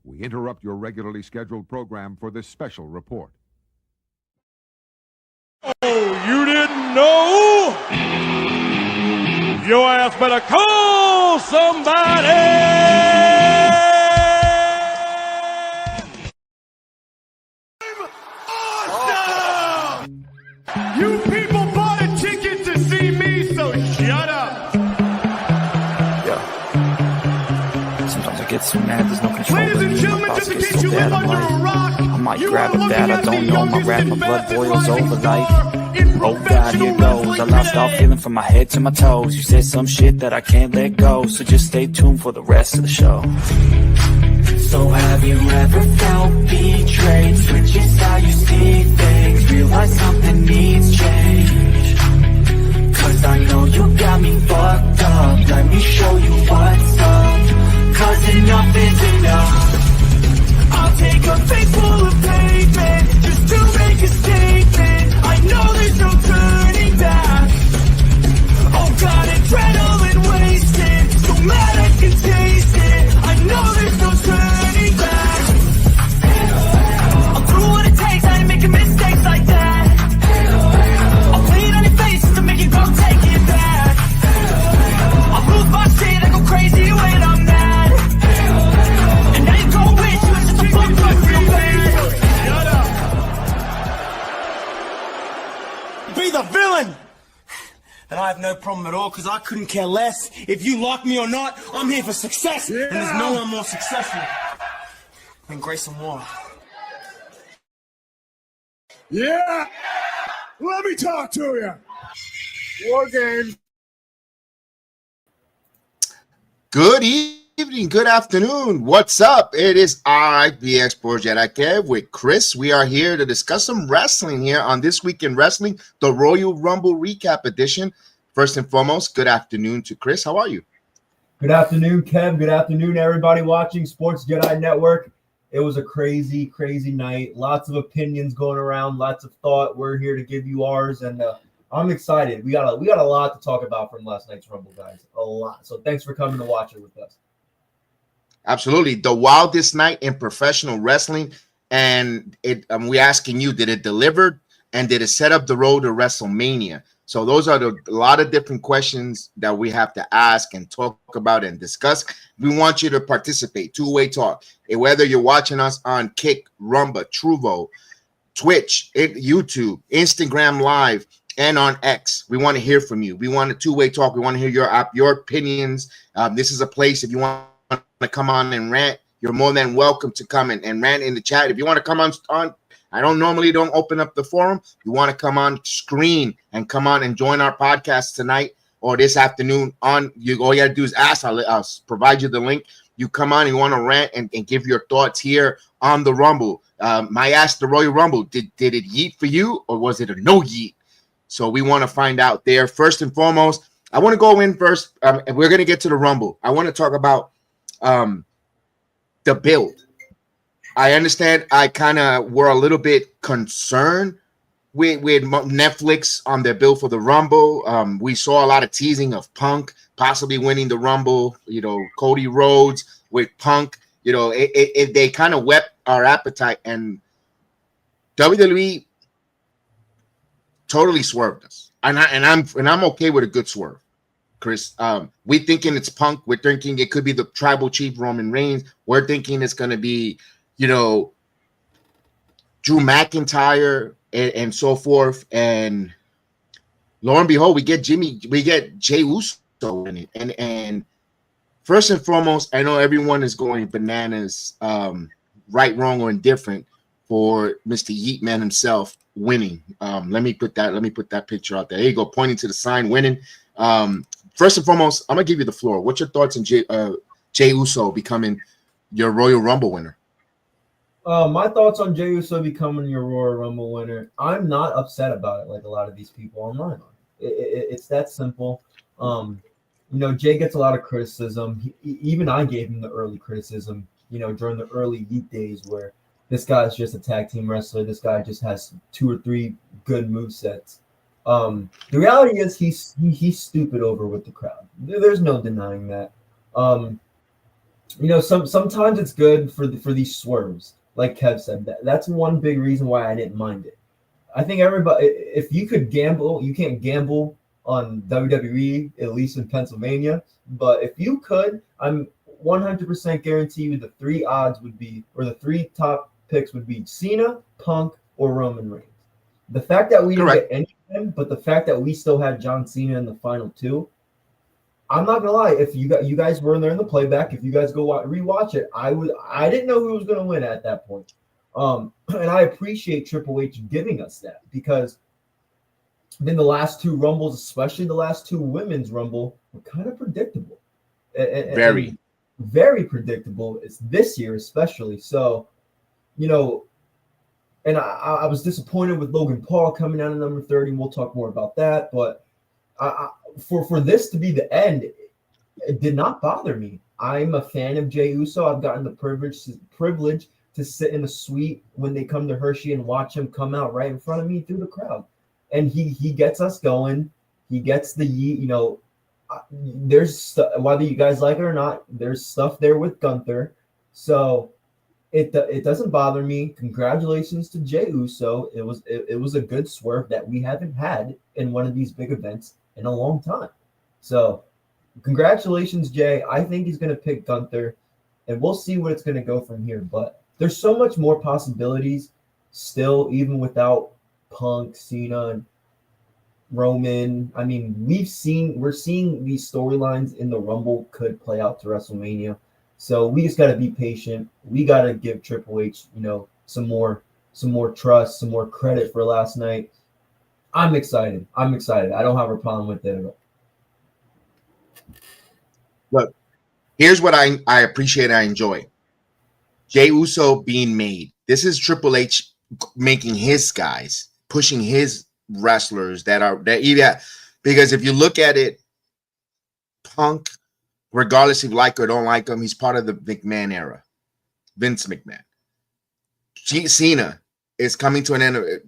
We interrupt your regularly scheduled program for this special report. Oh, you didn't know? Your ass better call somebody! Awesome! You people bought a ticket to see me, so shut up! Sometimes I get so mad, there's no control. Ladies and gentlemen, just in case you live under a rock, I might grab a bat, I don't know, my rap, my blood boils over like, oh God, here goes. I lost all feeling from my head to my toes. You said some shit that I can't let go, so just stay tuned for the rest of the show. So have you ever felt betrayed? Switches how you see things, realize something needs change. Cause I know you got me fucked up, let me show you what's up. Cause enough is enough. I'll take a face full of pavement just to make a statement. I know there's no turning back. Oh God, adrenaline wasted, so mad I can taste it. I know there's no turning back. I'll do what it takes, I ain't making mistakes like that. I'll bleed on your face to make you go take it back. I'll lose my shit, I go crazy when I'm mad. And now you go wish you was just a fuck up real bad. Shut up. Be the villain! And I have no problem at all, because I couldn't care less if you like me or not. I'm here for success, and there's no one more successful than Grayson Waller. Yeah! Let me talk to you. War Games. Good evening, good afternoon. What's up? It is I, the Exports JEDI Kev, with Chris. We are here to discuss some wrestling here on This Week in Wrestling, the Royal Rumble Recap Edition. First and foremost, good afternoon to Chris. How are you? Good afternoon, Kev. Good afternoon, everybody watching Sports JEDI Network. It was a crazy, crazy night. Lots of opinions going around, lots of thought. We're here to give you ours, and I'm excited. We got a lot to talk about from last night's Rumble, guys. A lot. So thanks for coming to watch it with us. Absolutely. The wildest night in professional wrestling. And we're asking you, did it deliver? And did it set up the road to WrestleMania? So those are a lot of different questions that we have to ask and talk about and discuss. We want you to participate. Two-way talk. Whether you're watching us on Kick, Rumba, Truvo, Twitch, YouTube, Instagram Live, and on X. We want to hear from you. We want a two-way talk. We want to hear your opinions. This is a place, if you want to come on and rant, you're more than welcome to come and rant in the chat. If you want to come on, I don't open up the forum. You want to come on screen and come on and join our podcast tonight or this afternoon all you got to do is ask. I'll provide you the link. You come on, you want to rant and give your thoughts here on the Rumble. I asked the Royal Rumble, did it yeet for you or was it a no yeet? So we want to find out there. First and foremost, I want to go in first. And we're going to get to the Rumble. I want to talk about the build. I understand I kind of were a little bit concerned with Netflix on their build for the Rumble. We saw a lot of teasing of Punk possibly winning the Rumble, Cody Rhodes with Punk. They kind of whet our appetite, and WWE totally swerved us. And I'm okay with a good swerve, Chris. We thinking it's Punk. We're thinking it could be the tribal chief Roman Reigns. We're thinking it's going to be, Drew McIntyre and so forth. And lo and behold, we get Jey Uso in it. And first and foremost, I know everyone is going bananas, right, wrong, or indifferent for Mr. Yeet Man himself winning. Let me put that picture out there. There you go, pointing to the sign, winning. First and foremost, I'm gonna give you the floor. What's your thoughts on Jey Uso becoming your Royal Rumble winner? My thoughts on Jey Uso becoming your Royal Rumble winner. I'm not upset about it like a lot of these people online are. It's that simple. Jay gets a lot of criticism. Even I gave him the early criticism, during the early Yeet days where this guy's just a tag team wrestler. This guy just has 2 or 3 good movesets. The reality is he's stupid over with the crowd. There's no denying that. sometimes it's good for these swerves, like Kev said. That's one big reason why I didn't mind it. I think everybody, if you could gamble, you can't gamble on WWE, at least in Pennsylvania. But if you could, I'm 100% guarantee you the three odds would be, or the three top picks would be Cena, Punk, or Roman Reigns. The fact that we didn't get any of them, but the fact that we still had John Cena in the final two, I'm not gonna lie. If you guys were there in the playback, if you guys go rewatch it, I didn't know who was gonna win at that point. And I appreciate Triple H giving us that, because then the last two Rumbles, especially the last two women's Rumble, were kind of predictable. Very predictable. It's this year especially. So, and I was disappointed with Logan Paul coming out at number 30. And we'll talk more about that. But for this to be the end, it did not bother me. I'm a fan of Jey Uso. I've gotten the privilege to sit in a suite when they come to Hershey and watch him come out right in front of me through the crowd. And he gets us going. He gets the Yeet, there's whether you guys like it or not, there's stuff there with Gunther. So it doesn't bother me. Congratulations to Jey Uso. It was a good swerve that we haven't had in one of these big events in a long time. So congratulations, Jey. I think he's going to pick Gunther, and we'll see what it's going to go from here. But there's so much more possibilities still, even without Punk, Cena, and Roman. I mean, we're seeing these storylines in the Rumble could play out to WrestleMania. So we just got to be patient. We got to give Triple H, some more trust, some more credit for last night. I'm excited. I don't have a problem with it at all. Look, here's what I appreciate. I enjoy Jey Uso being made. This is Triple H making his guys, pushing his wrestlers because if you look at it, Punk, regardless if you like or don't like him, he's part of the McMahon era. Vince McMahon. Cena is coming to an end.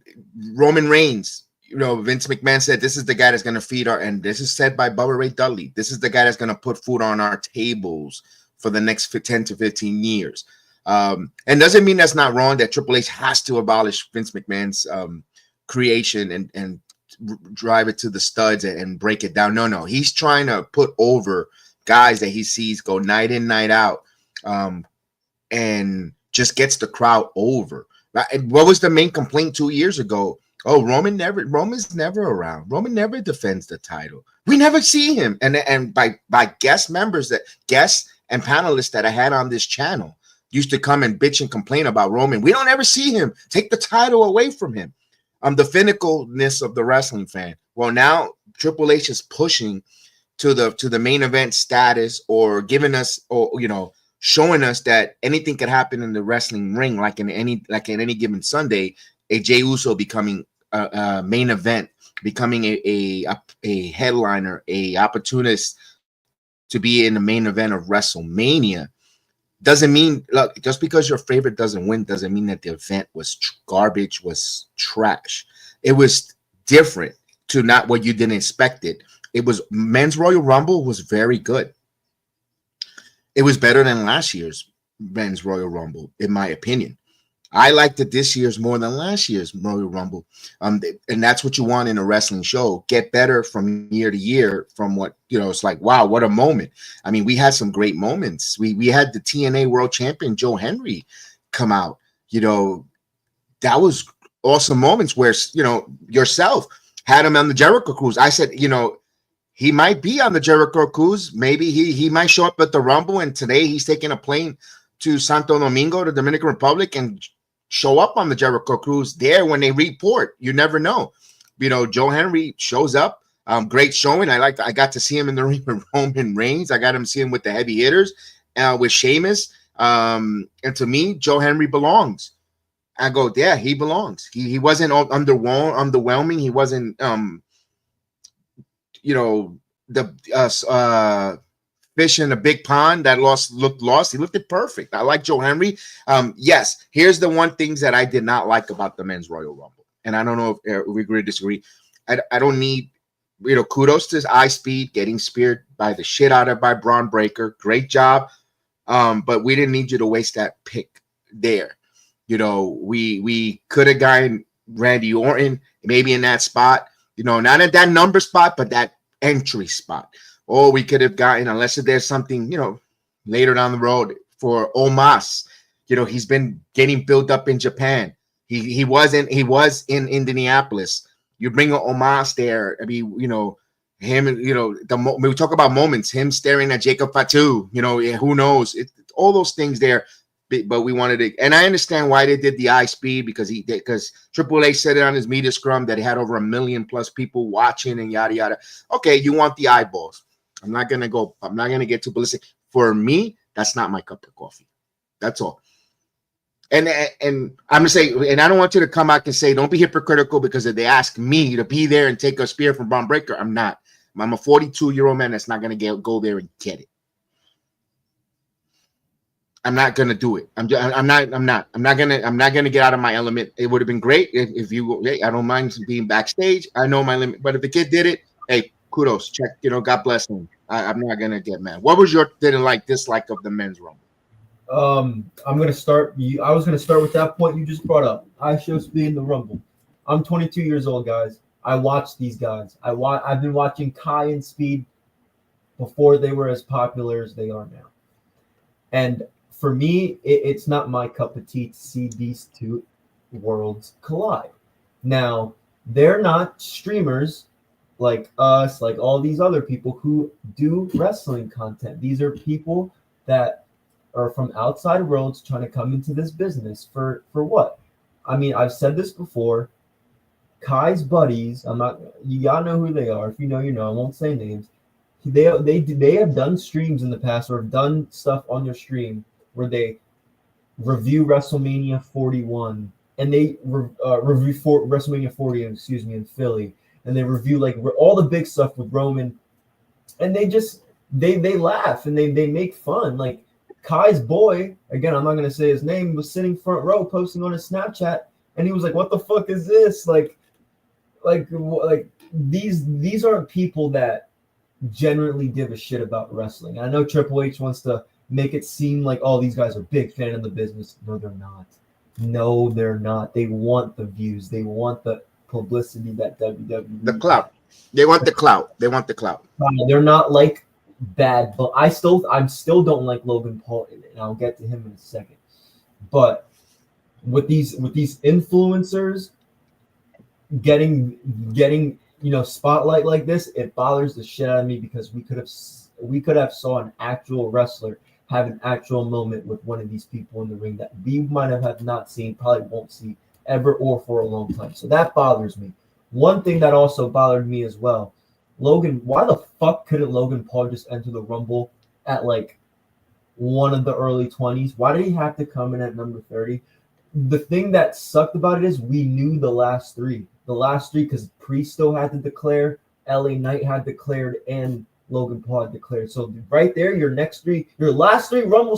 Roman Reigns, Vince McMahon said this is the guy that's going to feed and this is said by Bubba Ray Dudley. This is the guy that's going to put food on our tables for the next 10 to 15 years. And doesn't mean that's not wrong, that Triple H has to abolish Vince McMahon's creation and drive it to the studs and break it down. No, he's trying to put over guys that he sees go night in, night out, and just gets the crowd over. What was the main complaint 2 years ago? Oh, Roman's never around. Roman never defends the title. We never see him. And by guest and panelists that I had on this channel used to come and bitch and complain about Roman. We don't ever see him. Take the title away from him. The finicalness of the wrestling fan. Well, now Triple H is pushing to the main event status, or giving us, or showing us that anything could happen in the wrestling ring, like in any given Sunday. A Jey Uso becoming a main event, becoming a headliner, a opportunist to be in the main event of WrestleMania. Doesn't mean, look, just because your favorite doesn't win doesn't mean that the event was garbage, was trash. It was different to not what you didn't expect it. It was Men's Royal Rumble was very good. It was better than last year's Men's Royal Rumble, in my opinion. I liked it this year's more than last year's Royal Rumble. And that's what you want in a wrestling show. Get better from year to year from what, it's like, wow, what a moment. I mean, we had some great moments. We had the TNA World Champion, Joe Henry, come out. That was awesome moments where, yourself had him on the Jericho Cruise. I said, he might be on the Jericho Cruise. Maybe he might show up at the Rumble, and today he's taking a plane to Santo Domingo, the Dominican Republic, and show up on the Jericho Cruise there when they report. You never know. Joe Henry shows up. Great showing. I got to see him in the ring with Roman Reigns. I got him see him with the heavy hitters, with Sheamus. And to me, Joe Henry belongs. I go, yeah, he belongs. He wasn't underwhelming. He wasn't, the fish in a big pond that looked lost. He looked it perfect. I like Joe Henry. Yes, here's the one things that I did not like about the Men's Royal Rumble. And I don't know if we agree or disagree. I don't need, kudos to his eye speed, getting speared by the shit out of by Braun Breaker. Great job. But we didn't need you to waste that pick there. You know, we could have gotten Randy Orton maybe in that spot, you know, not at that number spot, but that entry spot. Or we could have gotten, unless there's something, you know, later down the road for Omos. You know, he's been getting built up in Japan. He was in Indianapolis. You bring Omos there. I mean, you know, him, you know, we talk about moments, him staring at Jacob Fatu, you know, who knows? All those things there. But we wanted to, and I understand why they did the eye speed, because Triple H said it on his media scrum that he had over 1 million plus people watching and yada yada. Okay, you want the eyeballs. I'm not gonna get too ballistic. For me, that's not my cup of coffee. That's all. And I'm gonna say, and I don't want you to come back and say, don't be hypocritical, because if they ask me to be there and take a spear from Braun Breaker, I'm not. I'm a 42-year-old man that's not gonna go there and get it. I'm not gonna do it. I'm not gonna get out of my element. It would have been great if you. Hey, I don't mind being backstage. I know my limit, but if the kid did it, hey, kudos. Check. You know, God bless him. I'm not gonna get mad. What was your dislike of the men's rumble? I'm gonna start. I was gonna start with that point you just brought up. I show speed in the rumble. I'm 22 years old, guys. I watch these guys. I've been watching Kai and Speed before they were as popular as they are now, and for me, it's not my cup of tea to see these two worlds collide. Now, they're not streamers like us, like all these other people who do wrestling content. These are people that are from outside worlds trying to come into this business for what? I mean, I've said this before. Kai's buddies, you gotta know who they are. If you know, you know. I won't say names. They have done streams in the past, or have done stuff on their stream where they review WrestleMania 41, and they review WrestleMania 40, in Philly, and they review like all the big stuff with Roman, and they laugh and they make fun. Like Kai's boy, again, I'm not gonna say his name, was sitting front row posting on his Snapchat, and he was like, "What the fuck is this?" Like these aren't people that generally give a shit about wrestling. I know Triple H wants to make it seem like, oh, these guys are big fan of the business. No, they're not. No, they're not. They want the views. They want the publicity that WWE. The clout. They want the clout. They want the clout. They're not like bad, but I still don't like Logan Paul, and I'll get to him in a second. But with these influencers getting spotlight like this, it bothers the shit out of me, because we could have saw an actual wrestler have an actual moment with one of these people in the ring that we might have not seen, probably won't see ever or for a long time. So that bothers me. One thing that also bothered me as well, Logan, why the fuck couldn't Logan Paul just enter the Rumble at like one of the early 20s? Why did he have to come in at number 30? The thing that sucked about it is we knew the last three, because Priest still had to declare, LA Knight had declared, and Logan Paul had declared. So right there, your last three Rumble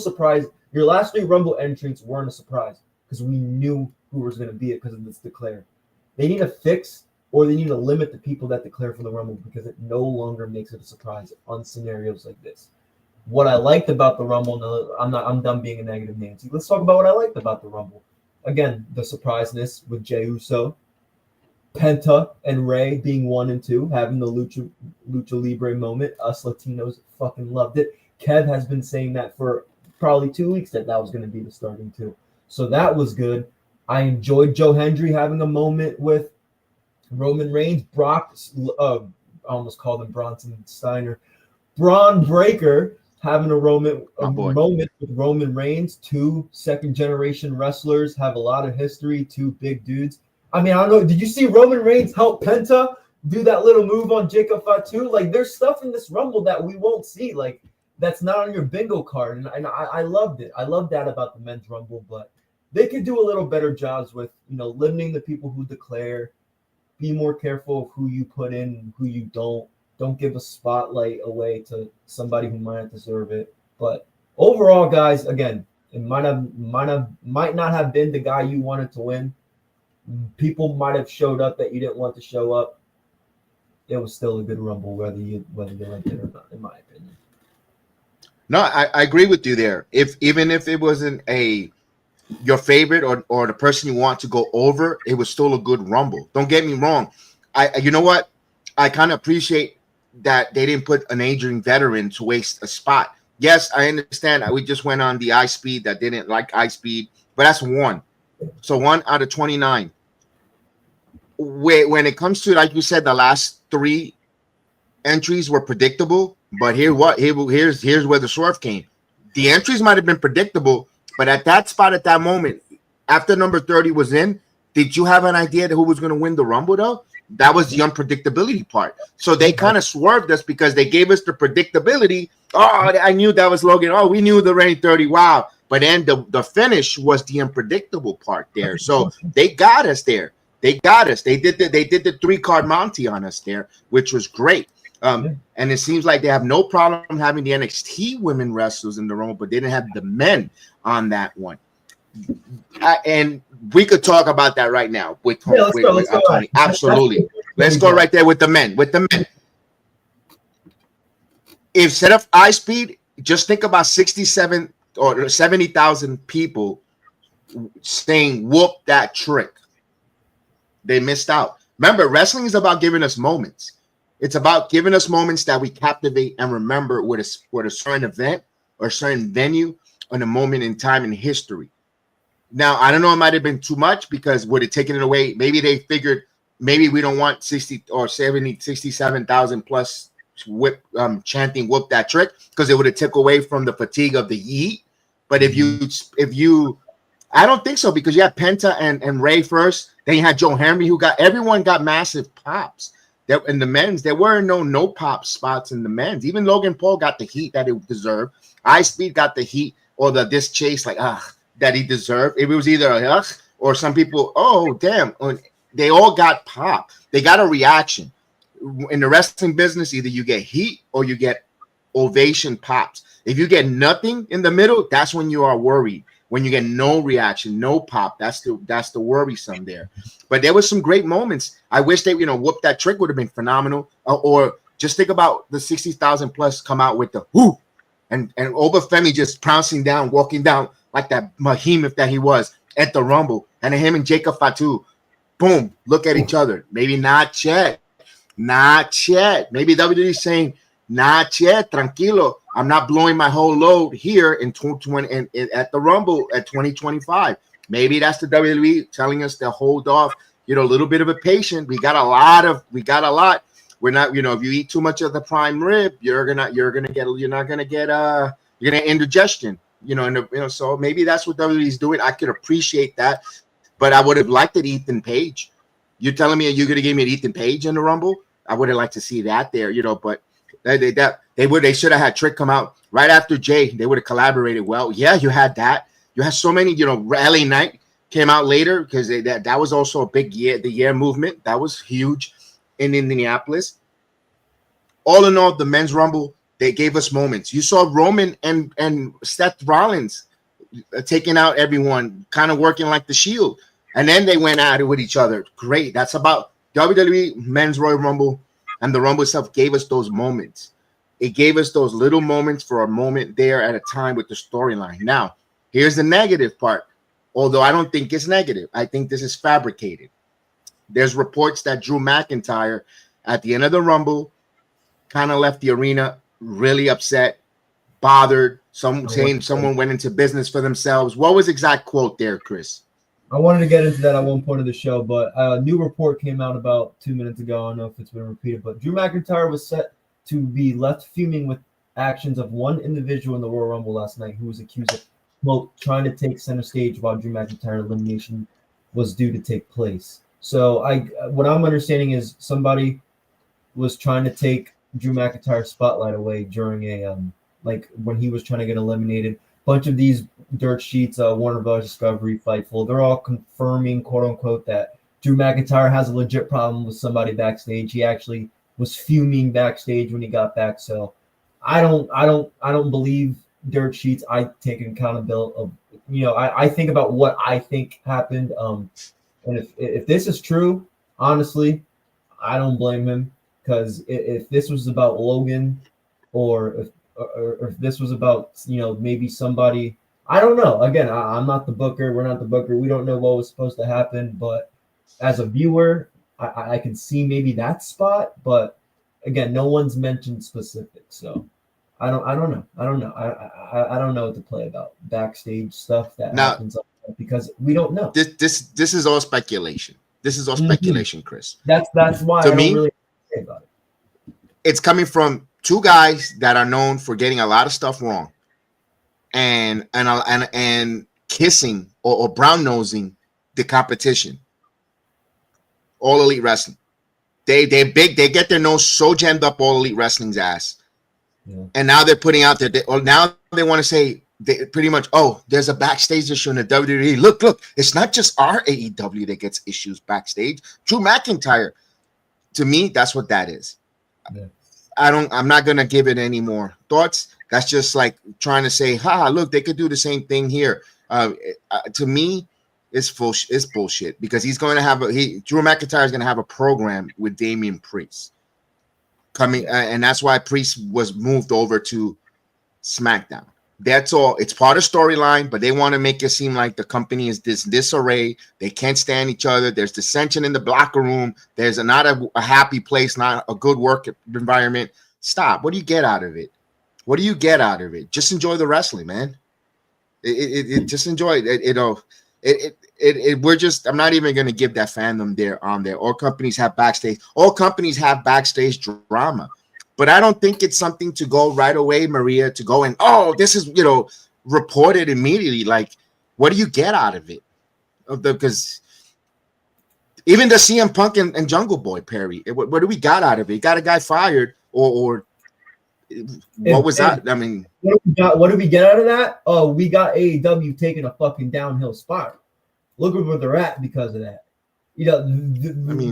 entrants weren't a surprise, because we knew who was going to be it because of this declare. They need to fix, or they need to limit the people that declare for the Rumble, because it no longer makes it a surprise on scenarios like this. What I liked about the Rumble, no, I'm done being a negative Nancy. Let's talk about what I liked about the Rumble. Again, the surpriseness with Jey Uso, Penta and Rey being 1 and 2, having the Lucha Libre moment. Us Latinos fucking loved it. Kev has been saying that for probably 2 weeks that was going to be the starting two. So that was good. I enjoyed Joe Hendry having a moment with Roman Reigns. I almost called him Bronson Steiner. Braun Breaker having a moment with Roman Reigns. 2 second-generation wrestlers, have a lot of history, 2 big dudes. I mean, I don't know. Did you see Roman Reigns help Penta do that little move on Jacob Fatu? Like, there's stuff in this Rumble that we won't see. Like, that's not on your bingo card. And I loved it. I love that about the men's Rumble. But they could do a little better jobs with, limiting the people who declare. Be more careful of who you put in and who you don't. Don't give a spotlight away to somebody who might not deserve it. But overall, guys, again, it might not have been the guy you wanted to win. People might have showed up that you didn't want to show up. It was still a good Rumble, whether you liked it or not, in my opinion. No, I agree with you there. Even if it wasn't your favorite or the person you want to go over, it was still a good Rumble. Don't get me wrong. You know what? I kind of appreciate that they didn't put an aging veteran to waste a spot. Yes, I understand. We just went on the ice speed that didn't like ice speed, but that's one. So 1 out of 29. When it comes to, like you said, the last 3 entries were predictable, but here's where the swerve came. The entries might have been predictable, but at that spot, at that moment, after number 30 was in, did you have an idea who was going to win the Rumble, though? That was the unpredictability part. So they kind of swerved us because they gave us the predictability. Oh, I knew that was Logan. Oh, we knew the reigning 30. Wow. But then the finish was the unpredictable part there. So they got us there. They got us. They did the 3-card Monty on us there, which was great. And it seems like they have no problem having the NXT women wrestlers in the Rumble, but they didn't have the men on that one. And we could talk about that right now with Tony. Absolutely. Let's go right there with the men. If set of eye speed, just think about 67 or 70,000 people saying whoop that trick. They missed out. Remember, wrestling is about giving us moments. It's about giving us moments that we captivate and remember with a certain event or a certain venue on a moment in time in history. Now, I don't know, it might have been too much because would it taken it away? Maybe they figured maybe we don't want 60 or 70, 67,000 plus chanting whoop that trick because it would have took away from the fatigue of the Yeet. But if you I don't think so because you had Penta and Ray first. Then you had Joe Henry everyone got massive pops. In the men's, there were no pop spots in the men's. Even Logan Paul got the heat that it deserved. Ice Speed got the heat or this chase that he deserved. It was either or some people, oh damn, they all got pop. They got a reaction. In the wrestling business, either you get heat or you get ovation pops. If you get nothing in the middle, that's when you are worried. When you get no reaction, no pop, that's the worrisome there. But there was some great moments. I wish they, whoop that trick would have been phenomenal. Or just think about the 60,000 plus come out with the whoo, and Obafemi just pouncing down, walking down like that behemoth that he was at the Rumble, and him and Jacob Fatu, boom, look at each other. Maybe not yet. Maybe WWE saying not yet, tranquilo. I'm not blowing my whole load here in 2020 at the Rumble at 2025. Maybe that's the WWE telling us to hold off, a little bit of a patient. We got a lot. We're not, if you eat too much of the prime rib, you're gonna get indigestion, so maybe that's what WWE is doing. I could appreciate that, but I would have liked it Ethan Page. You're telling me you're gonna give me an Ethan Page in the Rumble? I would have liked to see that there, but they should have had Trick come out right after Jay. They would have collaborated well. Yeah, you had that. You had so many, LA Knight came out later because that was also a big year movement. That was huge in Indianapolis. All in all, the men's Rumble, they gave us moments. You saw Roman and Seth Rollins taking out everyone, kind of working like the Shield. And then they went at it with each other. Great. That's about WWE Men's Royal Rumble, and the Rumble itself gave us those moments. It gave us those little moments for a moment there at a time with the storyline. Now, here's the negative part. Although I don't think it's negative. I think this is fabricated. There's reports that Drew McIntyre at the end of the Rumble kind of left the arena really upset, bothered, saying someone went into business for themselves. What was the exact quote there, Chris? I wanted to get into that at one point of the show, but a new report came out about 2 minutes ago. I don't know if it's been repeated, but Drew McIntyre was set to be left fuming with actions of one individual in the Royal Rumble last night who was accused of, quote, trying to take center stage while Drew McIntyre elimination was due to take place. So what I'm understanding is somebody was trying to take Drew McIntyre's spotlight away during a when he was trying to get eliminated. Bunch of these dirt sheets, Warner Bros. Discovery, Fightful, they're all confirming, quote unquote, that Drew McIntyre has a legit problem with somebody backstage. He actually was fuming backstage when he got back. So I don't believe dirt sheets. I take accountability of, I think about what I think happened. And if this is true, honestly, I don't blame him, because if this was about Logan, or if or if this was about, you know, maybe somebody. I don't know. Again, I'm not the booker. We're not the booker. We don't know what was supposed to happen. But as a viewer, I can see maybe that spot. But again, no one's mentioned specifics. So I don't know. I don't know. I don't know what to play about backstage stuff that happens because we don't know. This is all speculation. This is all speculation, Chris. That's why to I me, don't really say about it. It's coming from two guys that are known for getting a lot of stuff wrong, and kissing or brown nosing the competition. All Elite Wrestling. They're big. They get their nose so jammed up All Elite Wrestling's ass, and now they're putting out there. Now they want to say they pretty much. Oh, there's a backstage issue in the WWE. Look, it's not just our AEW that gets issues backstage. Drew McIntyre. To me, that's what that is. Yeah. I'm not gonna give it any more thoughts. That's just like trying to say, look, they could do the same thing here. To me, it's bullshit because he's going to have Drew McIntyre is going to have a program with Damian Priest coming, and that's why Priest was moved over to SmackDown. That's all. It's part of storyline, but they want to make it seem like the company is this disarray. They can't stand each other. There's dissension in the locker room. There's not a happy place, not a good work environment. Stop. What do you get out of it? What do you get out of it? Just enjoy the wrestling, man. Just enjoy it. We're just. I'm not even going to give that fandom there on there. All companies have backstage. All companies have backstage drama. But I don't think it's something to go right away, Maria, to go and, this is, reported immediately. Like, what do you get out of it? Because even the CM Punk and Jungle Boy, Perry, what do we got out of it? You got a guy fired or what was that? I mean, what do we get out of that? Oh, we got AEW taking a fucking downhill spiral. Look at where they're at because of that.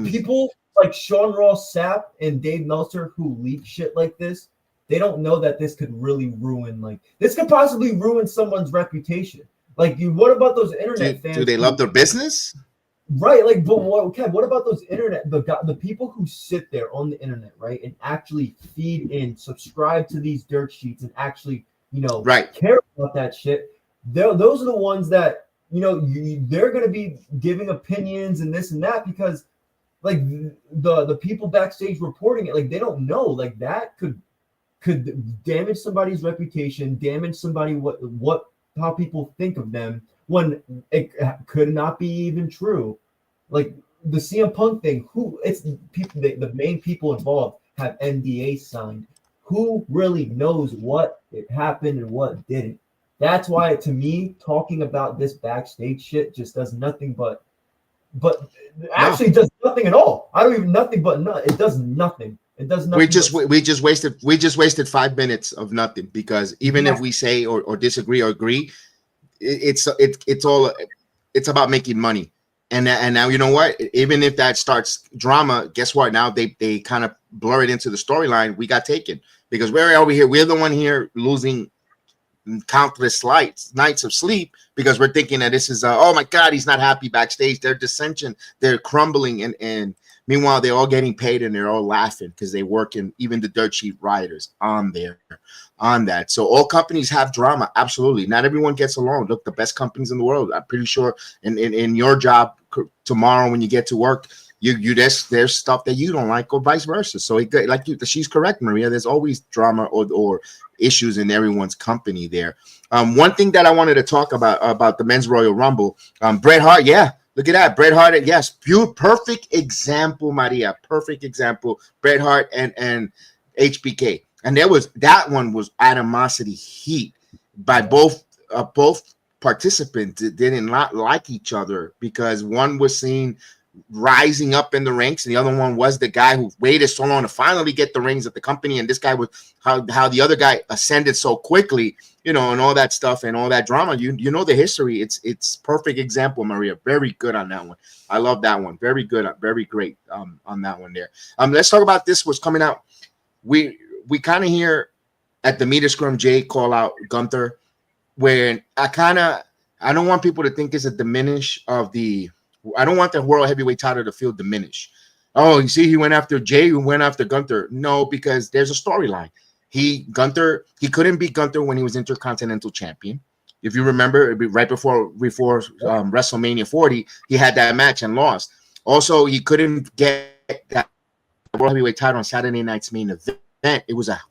People like Sean Ross Sapp and Dave Meltzer who leak shit like this, they don't know that this could really ruin, this could possibly ruin someone's reputation. What about those internet fans? Do they love their business? Right, but what about those the people who sit there on the internet, right, and actually feed in, subscribe to these dirt sheets and actually, care about that shit? Those are the ones that, they're going to be giving opinions and this and that because the people backstage reporting it, they don't know, that could damage somebody's reputation, damage somebody how people think of them when it could not be even true. The CM Punk thing, the main people involved have NDA signed. Who really knows what happened and what didn't? That's why, to me, talking about this backstage shit just does nothing but actually does nothing at all. I don't even nothing but it does nothing. It does nothing. We just wasted 5 minutes of nothing because even if we say or disagree or agree, it's about making money. And now you know what? Even if that starts drama, guess what? Now they kind of blur it into the storyline. We got taken because we're over here. We're the one here losing countless nights of sleep because we're thinking that this is oh my god, he's not happy backstage. They're dissension, they're crumbling, and meanwhile they're all getting paid and they're all laughing because they work in even the dirt sheet writers on that. So all companies have drama, absolutely. Not everyone gets along. Look, the best companies in the world, I'm pretty sure in your job tomorrow when you get to work, there's stuff that you don't like or vice versa. So she's correct, Maria. There's always drama or issues in everyone's company there. One thing that I wanted to talk about the Men's Royal Rumble, Bret Hart, look at that. Bret Hart, yes, perfect example, Maria. Perfect example. Bret Hart and HBK. And that one was animosity heat by both participants. Did not like each other because one was seen rising up in the ranks and the other one was the guy who waited so long to finally get the rings at the company, and this guy was how the other guy ascended so quickly, and all that stuff and all that drama. You know the history. It's perfect example, Maria. Very good on that one. I love that one. Very good, very great on that one there. Let's talk about this. What's coming out. We kind of hear at the media scrum Jay call out Gunther, where I don't want people to think it's a diminish of the. I don't want the world heavyweight title to feel diminished. Oh, you see, he went after Jay, who went after Gunther. No, because there's a storyline. he couldn't beat Gunther when he was Intercontinental Champion. If you remember, right before WrestleMania 40, he had that match and lost. Also, he couldn't get that World Heavyweight title on Saturday Night's Main Event. It was a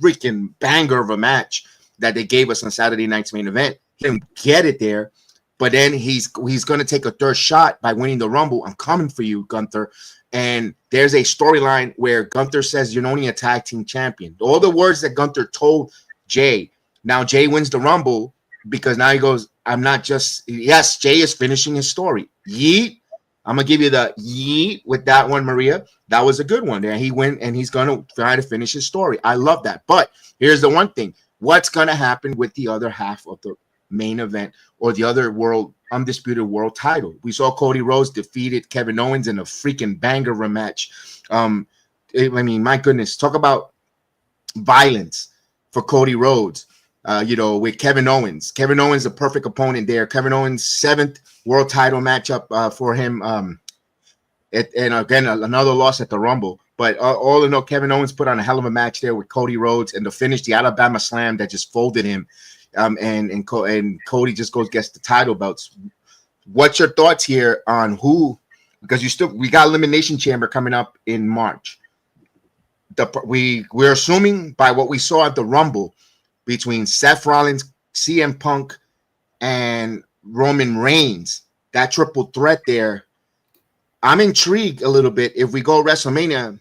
freaking banger of a match that they gave us on Saturday Night's Main Event. He didn't get it there, but then he's going to take a third shot by winning the Rumble. I'm coming for you, Gunther. And there's a storyline where Gunther says you're only a tag team champion. All the words that Gunther told Jay. Now Jay wins the Rumble because now he goes, I'm not just, yes, Jay is finishing his story. Yeet. I'm going to give you the yeet with that one, Maria. That was a good one. There he went and he's going to try to finish his story. I love that. But here's the one thing. What's going to happen with the other half of the main event or the other undisputed world title? We saw Cody Rhodes defeated Kevin Owens in a freaking banger rematch. I mean, my goodness, talk about violence for Cody Rhodes. With Kevin Owens. Kevin Owens, the perfect opponent there. Kevin Owens' 7th world title matchup for him. And again, another loss at the Rumble. But all in all, Kevin Owens put on a hell of a match there with Cody Rhodes, and to finish the Alabama Slam that just folded him. And Cody just gets the title belts. What's your thoughts here on who? Because we got Elimination Chamber coming up in March. We're assuming by what we saw at the Rumble between Seth Rollins, CM Punk, and Roman Reigns, that triple threat there, I'm intrigued a little bit. If we go WrestleMania,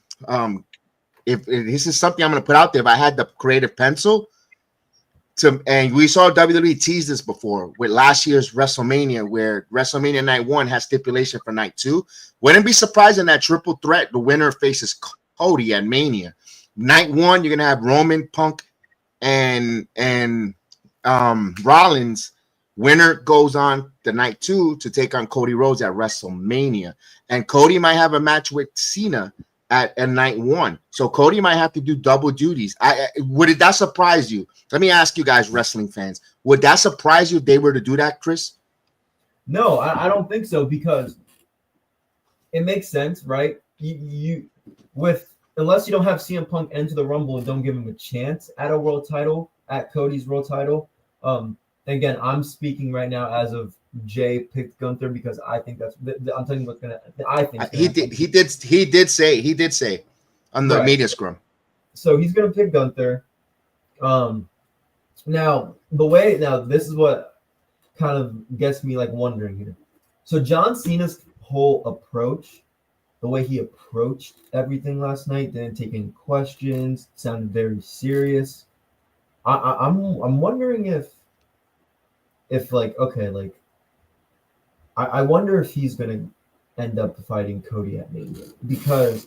if this is something I'm going to put out there, if I had the creative pencil, and we saw WWE tease this before with last year's WrestleMania, where WrestleMania Night 1 has stipulation for Night 2. Wouldn't be surprised in that triple threat, the winner faces Cody at Mania. Night 1, you're going to have Roman, Punk, and Rollins. Winner goes on the Night 2 to take on Cody Rhodes at WrestleMania, and Cody might have a match with Cena at Night 1. So Cody might have to do double duties. Would that surprise you? Let me ask you guys, wrestling fans, would that surprise you if they were to do that, Chris? No, I don't think so, because it makes sense, right? Unless you don't have CM Punk enter the Rumble and don't give him a chance at a world title, at Cody's world title. Again, I'm speaking right now as of Jay picked Gunther because I think I'm telling you what's gonna. I think he did say on the media scrum. So he's gonna pick Gunther. Now this is what kind of gets me like wondering here. So John Cena's whole approach, the way he approached everything last night, didn't take any questions, sounded very serious. I'm wondering I wonder if he's gonna end up fighting Cody at Mania, because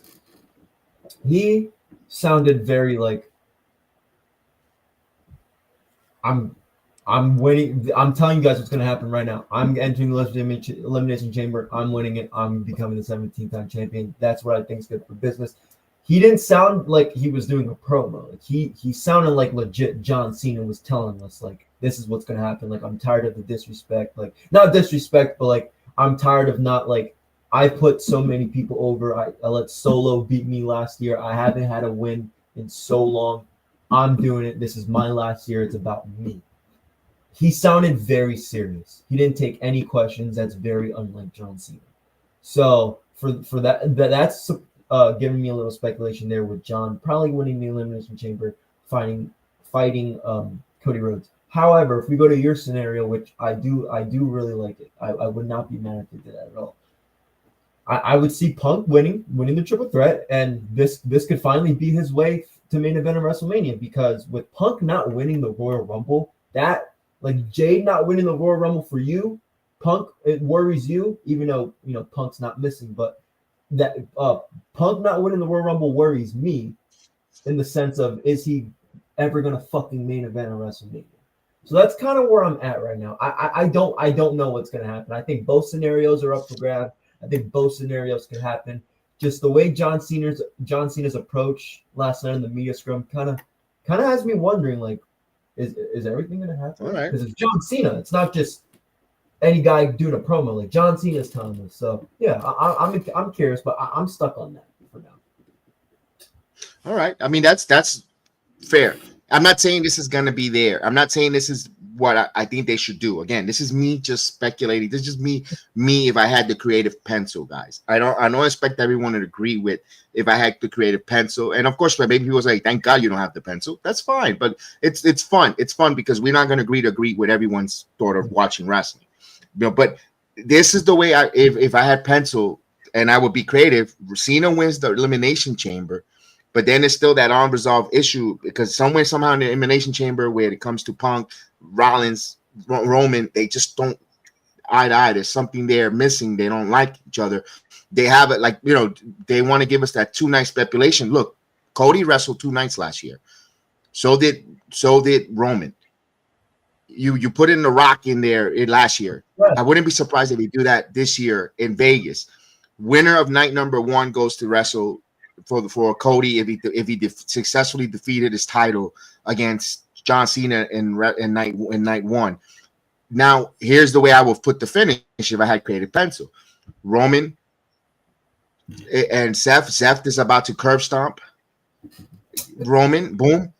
he sounded very like, I'm waiting. I'm telling you guys what's gonna happen right now. I'm entering the Elimination Chamber. I'm winning it. I'm becoming the 17th time champion. That's what I think is good for business. He didn't sound like he was doing a promo. Like he sounded like legit John Cena was telling us, like, this is what's gonna happen. Like, I'm tired of the disrespect. Like, not disrespect, but like, I'm tired of not, like, I put so many people over. I let Solo beat me last year. I haven't had a win in so long. I'm doing it. This is my last year. It's about me. He sounded very serious. He didn't take any questions. That's very unlike John Cena. So for that's giving me a little speculation there with John probably winning the Elimination Chamber, fighting Cody Rhodes. However, if we go to your scenario, which I do really like it, I would not be mad if they did that at all. I would see Punk winning the triple threat, and this could finally be his way to main event of WrestleMania, because with Punk not winning the Royal Rumble, that, like, Jade not winning the Royal Rumble for you, Punk, it worries you, even though, you know, Punk's not missing, but that Punk not winning the Royal Rumble worries me, in the sense of, is he ever gonna fucking main event of WrestleMania? So that's kind of where I'm at right now. I don't know what's gonna happen. I think both scenarios are up for grabs. I think both scenarios could happen. Just the way John Cena's approach last night in the media scrum kind of has me wondering, like, is everything gonna happen? All right. Because it's John Cena. It's not just any guy doing a promo. Like, John Cena's telling us. So yeah, I'm curious, but I'm stuck on that for now. All right. I mean, that's fair. I'm not saying this is gonna be there. I'm not saying this is what I think they should do. Again, this is me just speculating. This is just me if I had the creative pencil, guys. I don't expect everyone to agree with if I had the creative pencil. And of course, maybe people say, thank God you don't have the pencil. That's fine, but it's fun. It's fun because we're not gonna agree with everyone's thought of watching wrestling. But this is the way if I had pencil and I would be creative, Cena wins the Elimination Chamber. But then it's still that unresolved issue because somewhere, somehow in the Elimination Chamber, where it comes to Punk, Rollins, Roman, they just don't eye to eye. There's something there missing. They don't like each other. They have it like, they want to give us that 2 night speculation. Look, Cody wrestled 2 nights last year. So did Roman. You put in The Rock in there last year. Yeah. I wouldn't be surprised if they do that this year in Vegas. Winner of night number 1 goes to wrestle for Cody if he successfully defeated his title against John Cena in night 1. Now here's the way I would put the finish if I had creative pencil. Roman and Seth is about to curb stomp Roman, boom,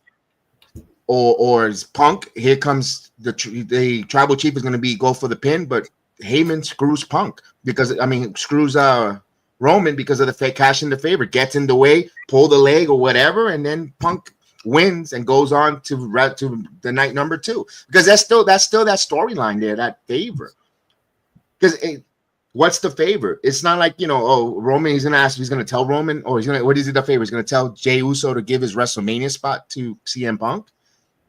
or Punk. Here comes the tribal chief is going to go for the pin, but Heyman screws Punk screws Roman because of the fake cash in the favor, gets in the way, pull the leg or whatever, and then Punk wins and goes on to the night number 2 because that's still that storyline there, that favor. Because what's the favor? It's not like Roman. He's gonna tell Roman, or what is it? The favor? He's gonna tell Jey Uso to give his WrestleMania spot to CM Punk.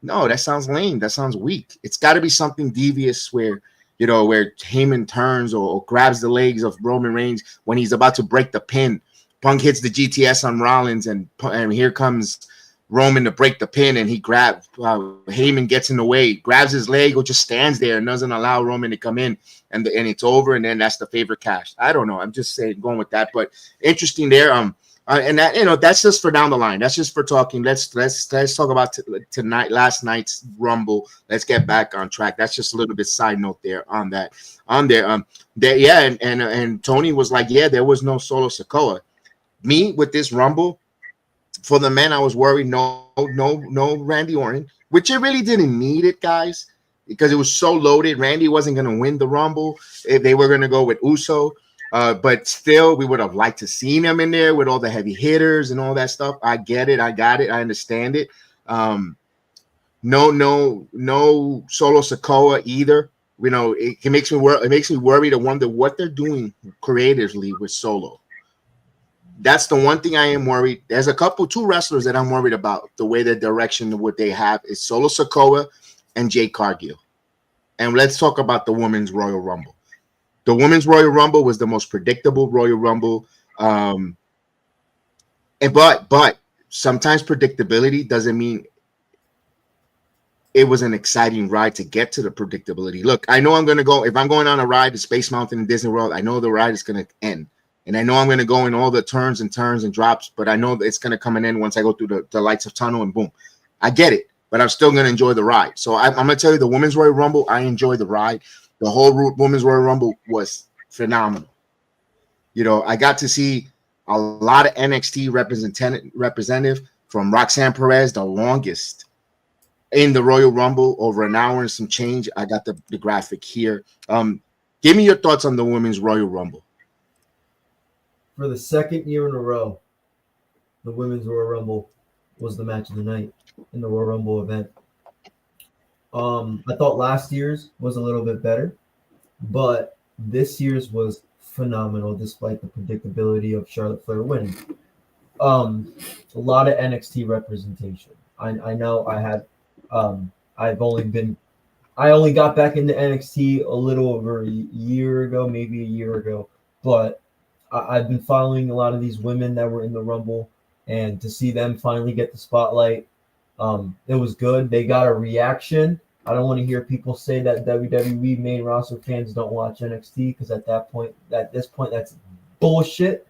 No, that sounds lame. That sounds weak. It's got to be something devious where Heyman turns or grabs the legs of Roman Reigns when he's about to break the pin. Punk hits the GTS on Rollins, and here comes Roman to break the pin, and he grabs Heyman gets in the way, grabs his leg, or just stands there and doesn't allow Roman to come in, and it's over, and then that's the favorite cash. I don't know. I'm just saying, going with that, but interesting there. And that that's just for down the line. That's just for talking. Let's talk about tonight, last night's Rumble. Let's get back on track. That's just a little bit side note there on that. And Tony was like, yeah, there was no Solo Sikoa. Me with this Rumble for the men, I was worried. No Randy Orton, which it really didn't need it, guys, because it was so loaded. Randy wasn't going to win the Rumble if they were going to go with Uso. But still, we would have liked to seen him in there with all the heavy hitters and all that stuff. I get it. I got it. I understand it. No Solo Sikoa either. It makes me worried to wonder what they're doing creatively with Solo. That's the one thing I am worried. There's 2 wrestlers that I'm worried about the way their direction of what they have is Solo Sikoa and Jade Cargill. And let's talk about the Women's Royal Rumble. The Women's Royal Rumble was the most predictable Royal Rumble. But sometimes predictability doesn't mean it was an exciting ride to get to the predictability. Look, I know if I'm going on a ride to Space Mountain in Disney World, I know the ride is going to end. And I know I'm going to go in all the turns and drops, but I know that it's going to come an end once I go through the lights of tunnel and boom. I get it, but I'm still going to enjoy the ride. So I'm going to tell you, the Women's Royal Rumble, I enjoy the ride. The whole Women's Royal Rumble was phenomenal. I got to see a lot of NXT representative from Roxanne Perez, the longest in the Royal Rumble, over an hour and some change. I got the graphic here. Give me your thoughts on the Women's Royal Rumble. For the second year in a row, the Women's Royal Rumble was the match of the night in the Royal Rumble event. I thought last year's was a little bit better, but this year's was phenomenal despite the predictability of Charlotte Flair winning. A lot of NXT representation. I know I only got back into NXT a little over a year ago, maybe a year ago, but I've been following a lot of these women that were in the Rumble, and to see them finally get the spotlight, it was good. They got a reaction. I don't want to hear people say that WWE main roster fans don't watch NXT, because at this point, that's bullshit.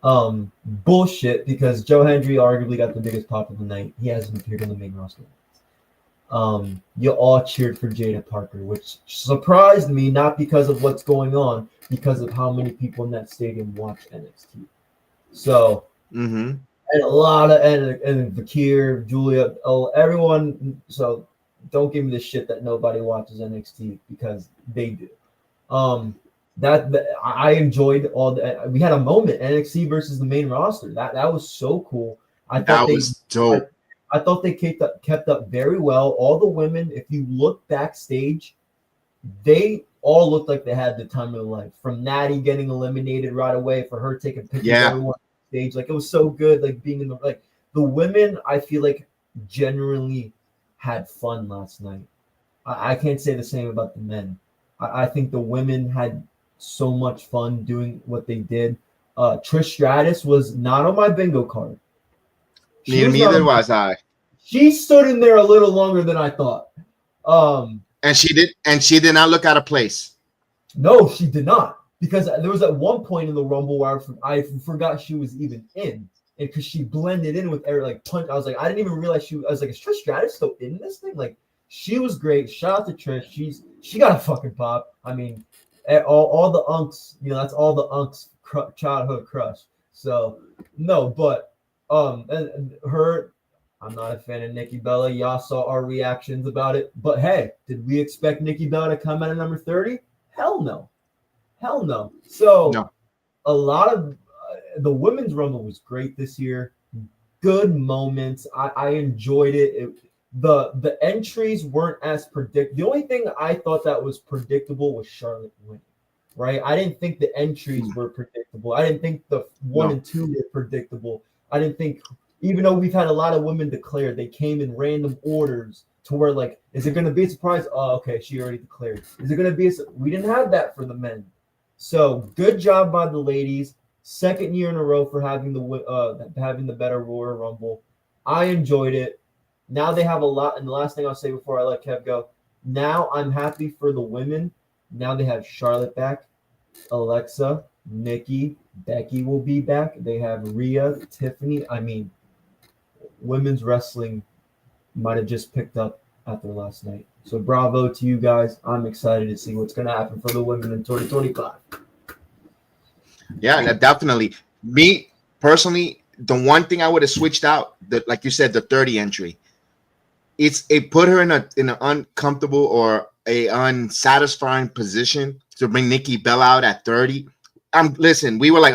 Bullshit, because Joe Hendry arguably got the biggest pop of the night. He hasn't appeared in the main roster. You all cheered for Jada Parker, which surprised me, not because of what's going on, because of how many people in that stadium watch NXT. So And a lot of and Vakir, Julia, everyone. So don't give me the shit that nobody watches NXT because they do. That I enjoyed all the. We had a moment NXT versus the main roster. That was so cool. I thought That was dope. I thought they kept up very well. All the women, if you look backstage, they all looked like they had the time of their life. From Natty getting eliminated right away, for her taking pictures of everyone on stage, like it was so good. Like being in the women, I feel like genuinely had fun last night. I can't say the same about the men. I think the women had so much fun doing what they did. Trish Stratus was not on my bingo card. Neither was I. She stood in there a little longer than I thought. And she did not look out of place. No, she did not. Because there was at one point in the Rumble where I forgot she was even in. And because she blended in with Eric, like punch. I was like, I didn't even realize I was like, is Trish Stratus still in this thing? Like, she was great. Shout out to Trish. She got a fucking pop. I mean, all the unks, that's all the unks childhood crush. So no, but and her, I'm not a fan of Nikki Bella. Y'all saw our reactions about it. But hey, did we expect Nikki Bella to come out at number 30? Hell no. So no. A lot of the women's Rumble was great this year. Good moments. I enjoyed it. The entries weren't as predictable. The only thing I thought that was predictable was Charlotte winning. Right? I didn't think the entries were predictable. I didn't think the 1 and 2 were predictable. I didn't think, even though we've had a lot of women declare, they came in random orders to where, like, is it going to be a surprise? Oh, okay, she already declared. Is it going to be we didn't have that for the men. So good job by the ladies. Second year in a row for having the better Royal Rumble. I enjoyed it. Now they have a lot. And the last thing I'll say before I let Kev go, now I'm happy for the women. Now they have Charlotte back, Alexa, Nikki, Becky will be back. They have Rhea, Tiffany. I mean, women's wrestling might have just picked up after last night. So bravo to you guys. I'm excited to see what's going to happen for the women in 2025. Yeah, definitely. Me personally, the one thing I would have switched out, like you said, the 30 entry. It put her in an uncomfortable or a unsatisfying position to bring Nikki Bella out at 30. Listen, we were like,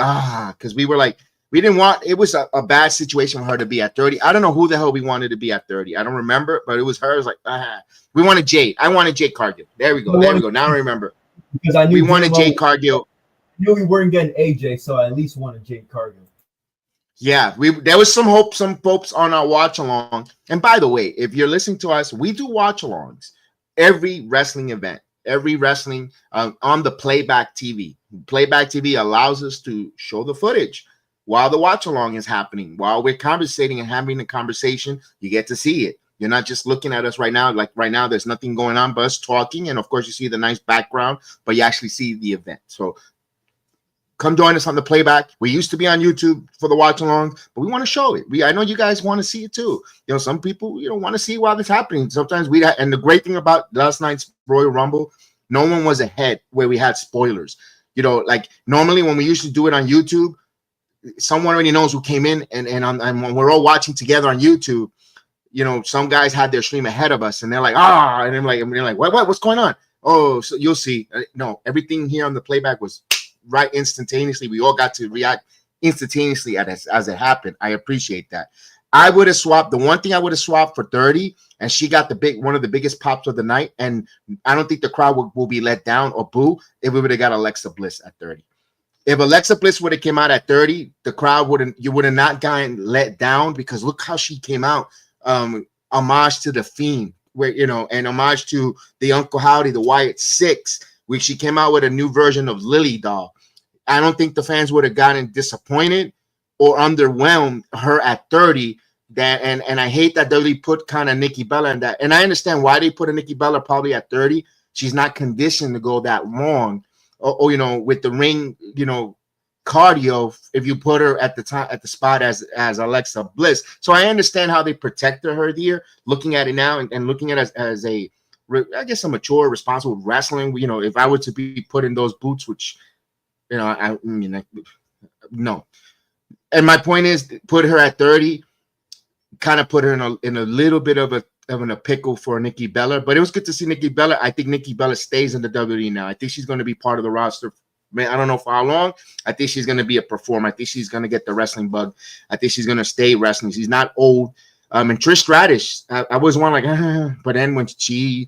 because we were like, we didn't want, it was a bad situation for her to be at 30. I don't know who the hell we wanted to be at 30. I don't remember, but it was her. It was like, we wanted Jade. I wanted Jade Cargill. There we go. Now I remember. Because I knew we wanted Jade Cargill. I knew we weren't getting AJ, so I at least wanted Jade Cargill. Yeah, there was some hopes on our watch along. And by the way, if you're listening to us, we do watch alongs every wrestling event, every wrestling on the playback TV. Playback TV allows us to show the footage while the watch along is happening, while we're conversating and having a conversation. You get to see it. You're not just looking at us right now. Like right now, there's nothing going on but us talking. And of course, you see the nice background, but you actually see the event. So come join us on the playback. We used to be on YouTube for the watch along, but we want to show it. I know you guys want to see it too. Some people want to see while it's happening. Sometimes and the great thing about last night's Royal Rumble, no one was ahead where we had spoilers. Like normally when we used to do it on YouTube, someone already knows who came in, and when we're all watching together on YouTube, some guys had their stream ahead of us, and they're like, and they're like, what's going on? Oh, so you'll see. No, everything here on the playback was right instantaneously. We all got to react instantaneously as it happened. I appreciate that. I would have swapped. The one thing I would have swapped for 30, and she got one of the biggest pops of the night, and I don't think the crowd will be let down or boo if we would have got Alexa Bliss at 30. If Alexa Bliss would have came out at 30, the crowd you would have not gotten let down, because look how she came out. Homage to the Fiend, and homage to the Uncle Howdy, the Wyatt Six, where she came out with a new version of Lily Doll. I don't think the fans would have gotten disappointed or underwhelmed her at 30. And I hate that they put kind of Nikki Bella in that. And I understand why they put a Nikki Bella probably at 30. She's not conditioned to go that long. Or with the ring, cardio, if you put her at the spot as Alexa Bliss. So I understand how they protected her there, looking at it now and looking at it as a, I guess, a mature, responsible wrestling. If I were to be put in those boots, which, no. and my point is, put her at 30, kind of put her in a little bit of a pickle for Nikki Bella. But it was good to see Nikki Bella. I think Nikki Bella stays in the WWE now. I think she's going to be part of the roster. Man, I don't know for how long. I think she's going to be a performer. I think she's going to get the wrestling bug. I think she's going to stay wrestling. She's not old. And Trish Stratus, I was one like, but then when she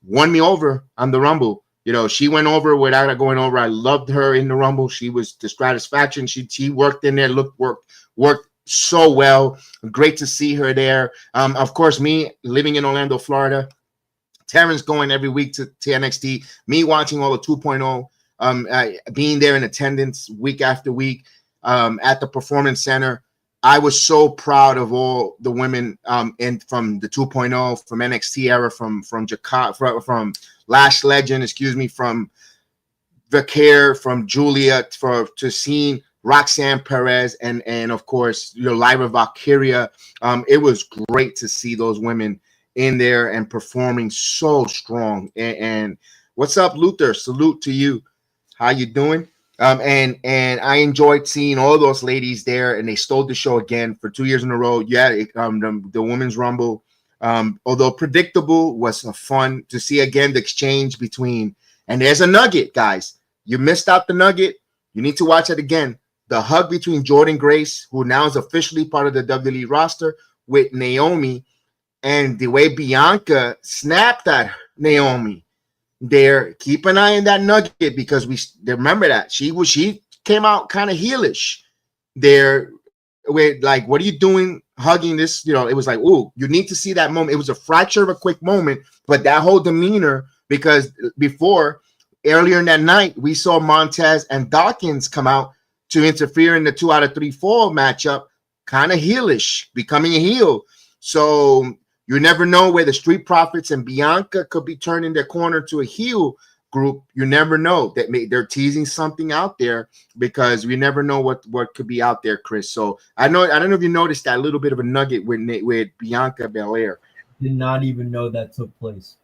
won me over on the Rumble, you know, she went over without going over. I loved her in the Rumble. She was the Stratus faction. She worked in there, worked so well. Great to see her there. Of course, me living in Orlando, Florida, Terrence going every week to NXT, me watching all the 2.0, being there in attendance week after week at the Performance Center. I was so proud of all the women and from the 2.0, from NXT era, from Jakarta, from Lash Legend, from Vaquer, from Julia, to seeing Roxanne Perez and of course, you know, Lyra Valkyria. It was great to see those women in there and performing so strong. And what's up, Luther? Salute to you. How you doing? And I enjoyed seeing all those ladies there, and they stole the show again for 2 years in a row. Yeah, the Women's Rumble, although predictable, was fun to see again the exchange between. And there's a nugget, guys. You missed out the nugget. You need to watch it again. The hug between Jordynne Grace, who now is officially part of the WWE roster, with Naomi, and the way Bianca snapped at Naomi. There, keep an eye on that nugget, because we remember that she came out kind of heelish there with like, what are you doing hugging this? You know, it was like, ooh, you need to see that moment. It was a fracture of a quick moment, but that whole demeanor, because earlier in that night, we saw Montez and Dawkins come out to interfere in the 2 out of 3 fall matchup, kind of heelish, becoming a heel. So you never know where the Street Profits and Bianca could be turning their corner to a heel group. You never know. They're teasing something out there, because we never know what could be out there, Chris. So I don't know if you noticed that little bit of a nugget with Bianca Belair. Did not even know that took place.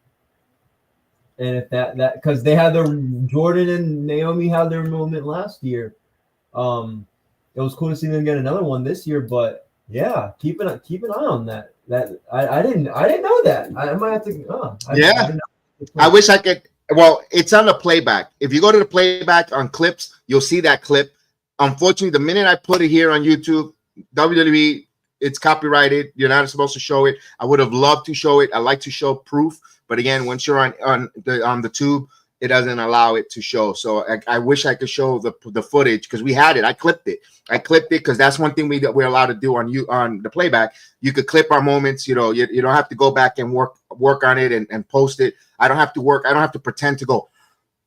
And if that because they had their Jordan and Naomi had their moment last year. It was cool to see them get another one this year, but yeah, keep an eye on that. That I didn't know that. I might have to. I wish I could. Well, it's on the playback. If you go to the playback on clips, you'll see that clip. Unfortunately, the minute I put it here on YouTube, WWE, it's copyrighted. You're not supposed to show it. I would have loved to show it. I like to show proof, but again, once you're on the tube, it doesn't allow it to show. So I wish I could show the footage, because we had it. I clipped it because that's one thing we're allowed to do on the playback. You could clip our moments. You know, you don't have to go back and work on it and post it. I don't have to work. I don't have to pretend to go,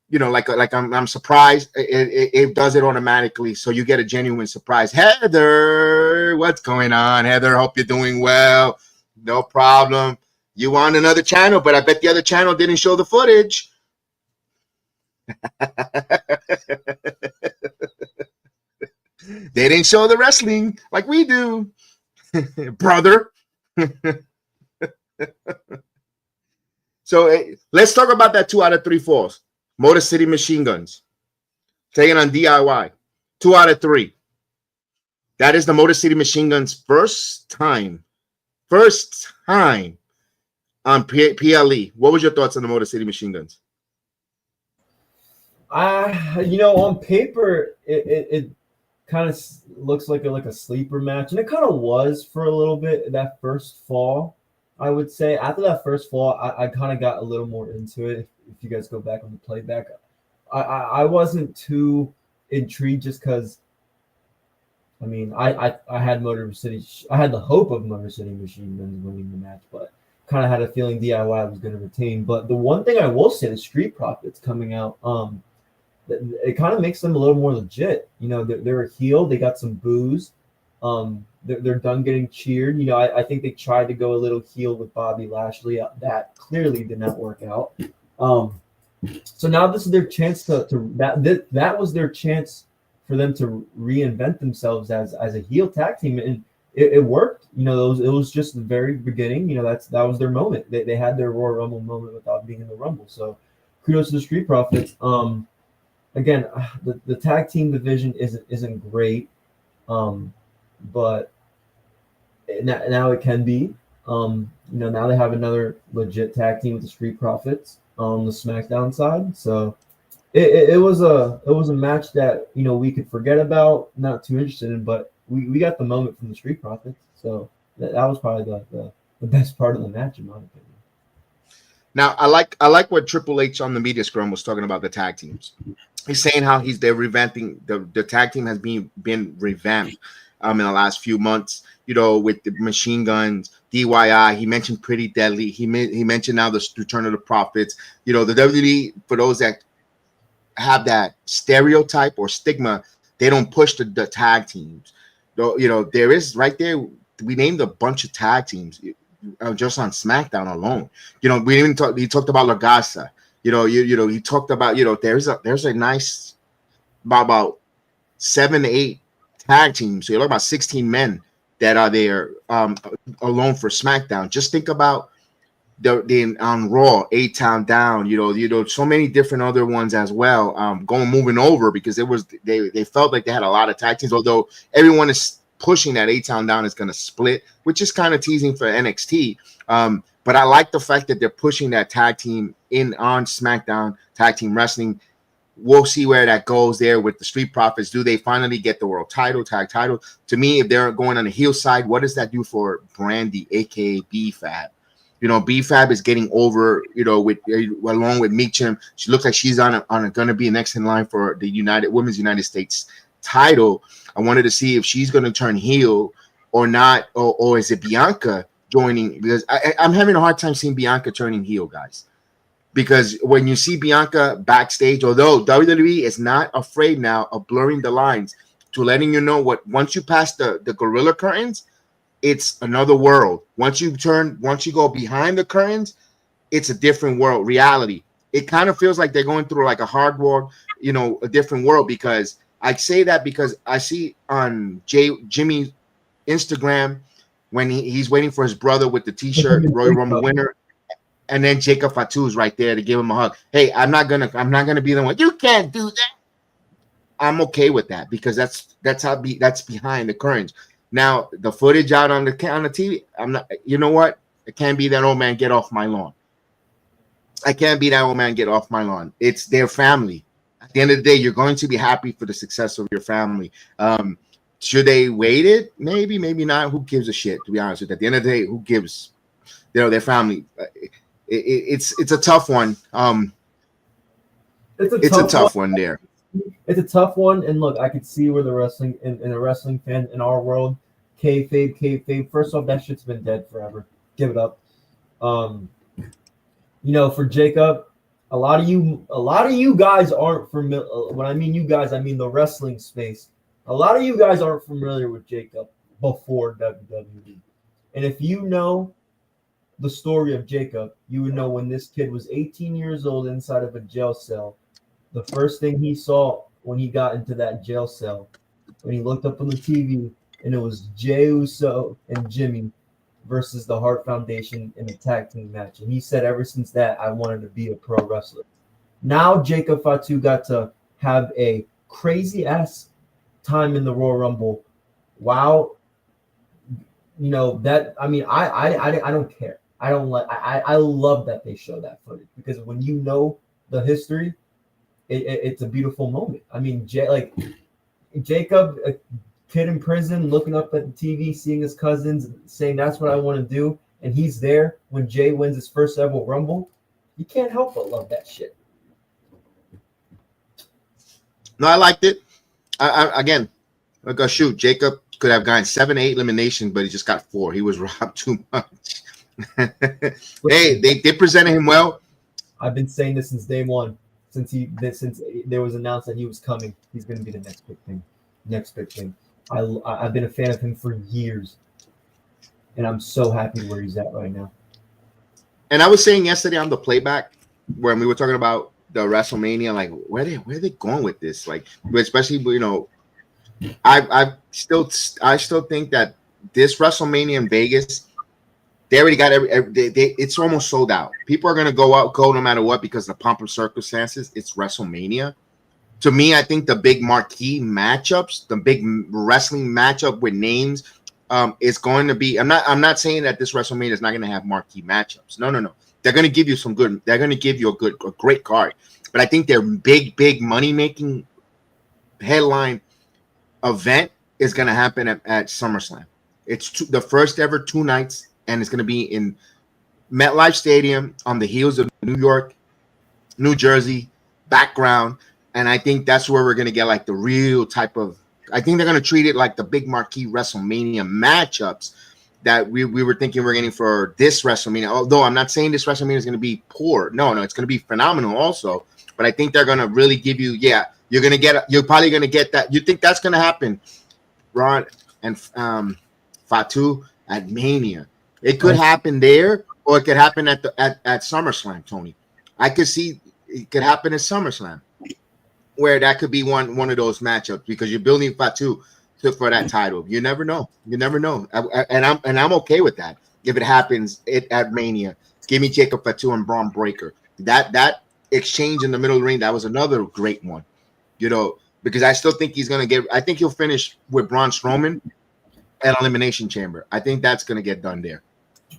you know, like I'm surprised. It does it automatically, so you get a genuine surprise. Heather, what's going on? Heather, hope you're doing well. No problem. You on another channel, but I bet the other channel didn't show the footage. They didn't show the wrestling like we do, brother. So let's talk about that 2 out of 3 falls. Motor City Machine Guns taking on DIY. 2 out of 3. That is the Motor City Machine Guns first time on PLE. What was your thoughts on the Motor City Machine Guns? On paper, it kind of looks like a sleeper match, and it kind of was for a little bit that first fall. I would say after that first fall, I kind of got a little more into it. If you guys go back on the playback, I wasn't too intrigued, just because. I mean, I had Motor City. I had the hope of Motor City Machine Guns winning the match, but kind of had a feeling DIY was going to retain. But the one thing I will say, the Street Profits coming out, it kind of makes them a little more legit. You know, they're a heel. They got some boos. They're done getting cheered. You know, I think they tried to go a little heel with Bobby Lashley. That clearly did not work out. So now this is their chance that was their chance for them to reinvent themselves as a heel tag team, and it worked. You know, it was just the very beginning. You know, that was their moment. They had their Royal Rumble moment without being in the Rumble. So kudos to the Street Profits. Again, the tag team division isn't great. but now it can be. Now they have another legit tag team with the Street Profits on the SmackDown side. So it was a match that we could forget about, not too interested in, but we got the moment from the Street Profits. So that was probably the best part of the match, in my opinion. Now, I like what Triple H on the media scrum was talking about the tag teams. He's saying how they're revamping the tag team has been revamped in the last few months. With the Machine Guns, DIY. He mentioned Pretty Deadly. He mentioned now the Return of the Profits. The WWE, for those that have that stereotype or stigma, they don't push the tag teams. There is right there. We named a bunch of tag teams. Just on SmackDown alone, we even talked. He talked about Lagasa. He talked about there's a nice about 7 to 8 tag teams. So you're talking about 16 men that are there alone for SmackDown. Just think about the on Raw, A-Town Down. So many different other ones as well. Moving over because they felt like they had a lot of tag teams. Although everyone is pushing that A-Town Down is going to split, which is kind of teasing for NXT. But I like the fact that they're pushing that tag team in on SmackDown, tag team wrestling. We'll see where that goes there with the Street Profits. Do they finally get the world title, tag title? To me, if they're going on the heel side, what does that do for Brandy, aka B-Fab? B-Fab is getting over, along with Meecham. She looks like she's going to be next in line for the Women's United States title. I wanted to see if she's going to turn heel or not, or is it Bianca joining? Because I'm having a hard time seeing Bianca turning heel, guys. Because when you see Bianca backstage, although WWE is not afraid now of blurring the lines to letting you know once you pass the gorilla curtains, it's another world. Once you go behind the curtains, it's a different world, reality. It kind of feels like they're going through like a hard world, a different world, because I say that because I see on Jimmy's Instagram when he's waiting for his brother with the T-shirt, Royal Rumble winner, and then Jacob Fatu is right there to give him a hug. Hey, I'm not gonna be the one. You can't do that. I'm okay with that because that's behind the curtains. Now the footage out on the TV, I'm not. You know what? It can't be that old man. Get off my lawn. I can't be that old man. Get off my lawn. It's their family. At the end of the day, you're going to be happy for the success of your family. Should they wait it? Maybe, maybe not. Who gives a shit? To be honest with you, at the end of the day, who gives? Their family. It's a tough one. It's a tough one there. It's a tough one, and look, I could see where the wrestling in a wrestling fan in our world, kayfabe. First off, that shit's been dead forever. Give it up. For Jacob. A lot of you guys aren't familiar. When I mean you guys, I mean the wrestling space. A lot of you guys aren't familiar with Jacob before WWE. And if you know the story of Jacob, you would know when this kid was 18 years old inside of a jail cell, the first thing he saw when he got into that jail cell, when he looked up on the TV, and it was Jey Uso and Jimmy versus the Hart Foundation in a tag team match. And he said, ever since that, I wanted to be a pro wrestler. Now Jacob Fatu got to have a crazy ass time in the Royal Rumble. Wow. I don't care. I love that they show that footage, because when you know the history, it's a beautiful moment. I mean, Jacob, a kid in prison, looking up at the TV, seeing his cousins, saying that's what I want to do, and he's there when Jay wins his first ever Rumble. You can't help but love that shit. No, I liked it. Again, shoot, Jacob could have gotten 7, 8 eliminations, but he just got 4. He was robbed too much. Hey, they presented him well. I've been saying this since day one. Since there was announced that he was coming, he's going to be the next big thing. I've been a fan of him for years, and I'm so happy where he's at right now. And I was saying yesterday on the playback when we were talking about the WrestleMania, like where are they going with this? Like, especially I still think that this WrestleMania in Vegas, they already got it's almost sold out. People are going to go no matter what because of the pomp and circumstances. It's WrestleMania. To me, I think the big marquee matchups, the big wrestling matchup with names, is going to be. I'm not saying that this WrestleMania is not going to have marquee matchups. No. They're going to give you some good. They're going to give you a great card. But I think their big money making headline event is going to happen at SummerSlam. It's the first ever 2 nights, and it's going to be in MetLife Stadium on the heels of New York, New Jersey background. And I think that's where we're going to get like the real type of, I think they're going to treat it like the big marquee WrestleMania matchups that we were thinking we're getting for this WrestleMania. Although I'm not saying this WrestleMania is going to be poor. No, it's going to be phenomenal also. But I think they're going to really give you, you're probably going to get that. You think that's going to happen, Ron and Fatu at Mania. It could happen there, or it could happen at SummerSlam, Tony. I could see it could happen at SummerSlam, where that could be one of those matchups because you're building Fatu for that title. You never know. And I'm okay with that. If it happens at Mania, give me Jacob Fatu and Braun Breaker. That exchange in the middle of the ring, that was another great one. Because I still think I think he'll finish with Braun Strowman at Elimination Chamber. I think that's going to get done there.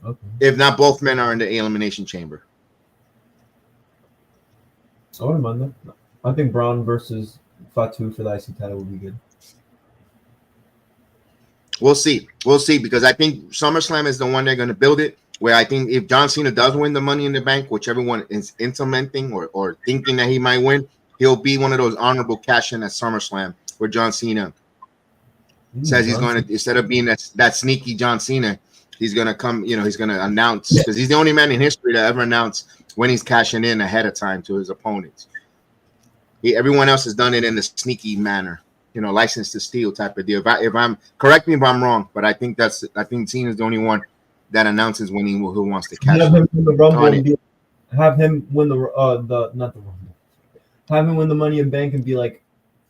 Okay. If not, both men are in the Elimination Chamber. I wouldn't mind that. I think Braun versus Fatu for the IC title would be good. We'll see because I think SummerSlam is the one they're going to build it. Where I think if John Cena does win the Money in the Bank, which everyone is implementing or thinking that he might win, he'll be one of those honorable cash in at SummerSlam where John Cena says he's going to, instead of being that sneaky John Cena, he's going to come, he's going to announce, because he's the only man in history to ever announce when he's cashing in ahead of time to his opponents. Everyone else has done it in the sneaky manner, license to steal type of deal. If I'm correct me if I'm wrong, but I think Cena's the only one that announces when who wants to cash have him win the Rumble have him win have him win the Money in Bank and be like,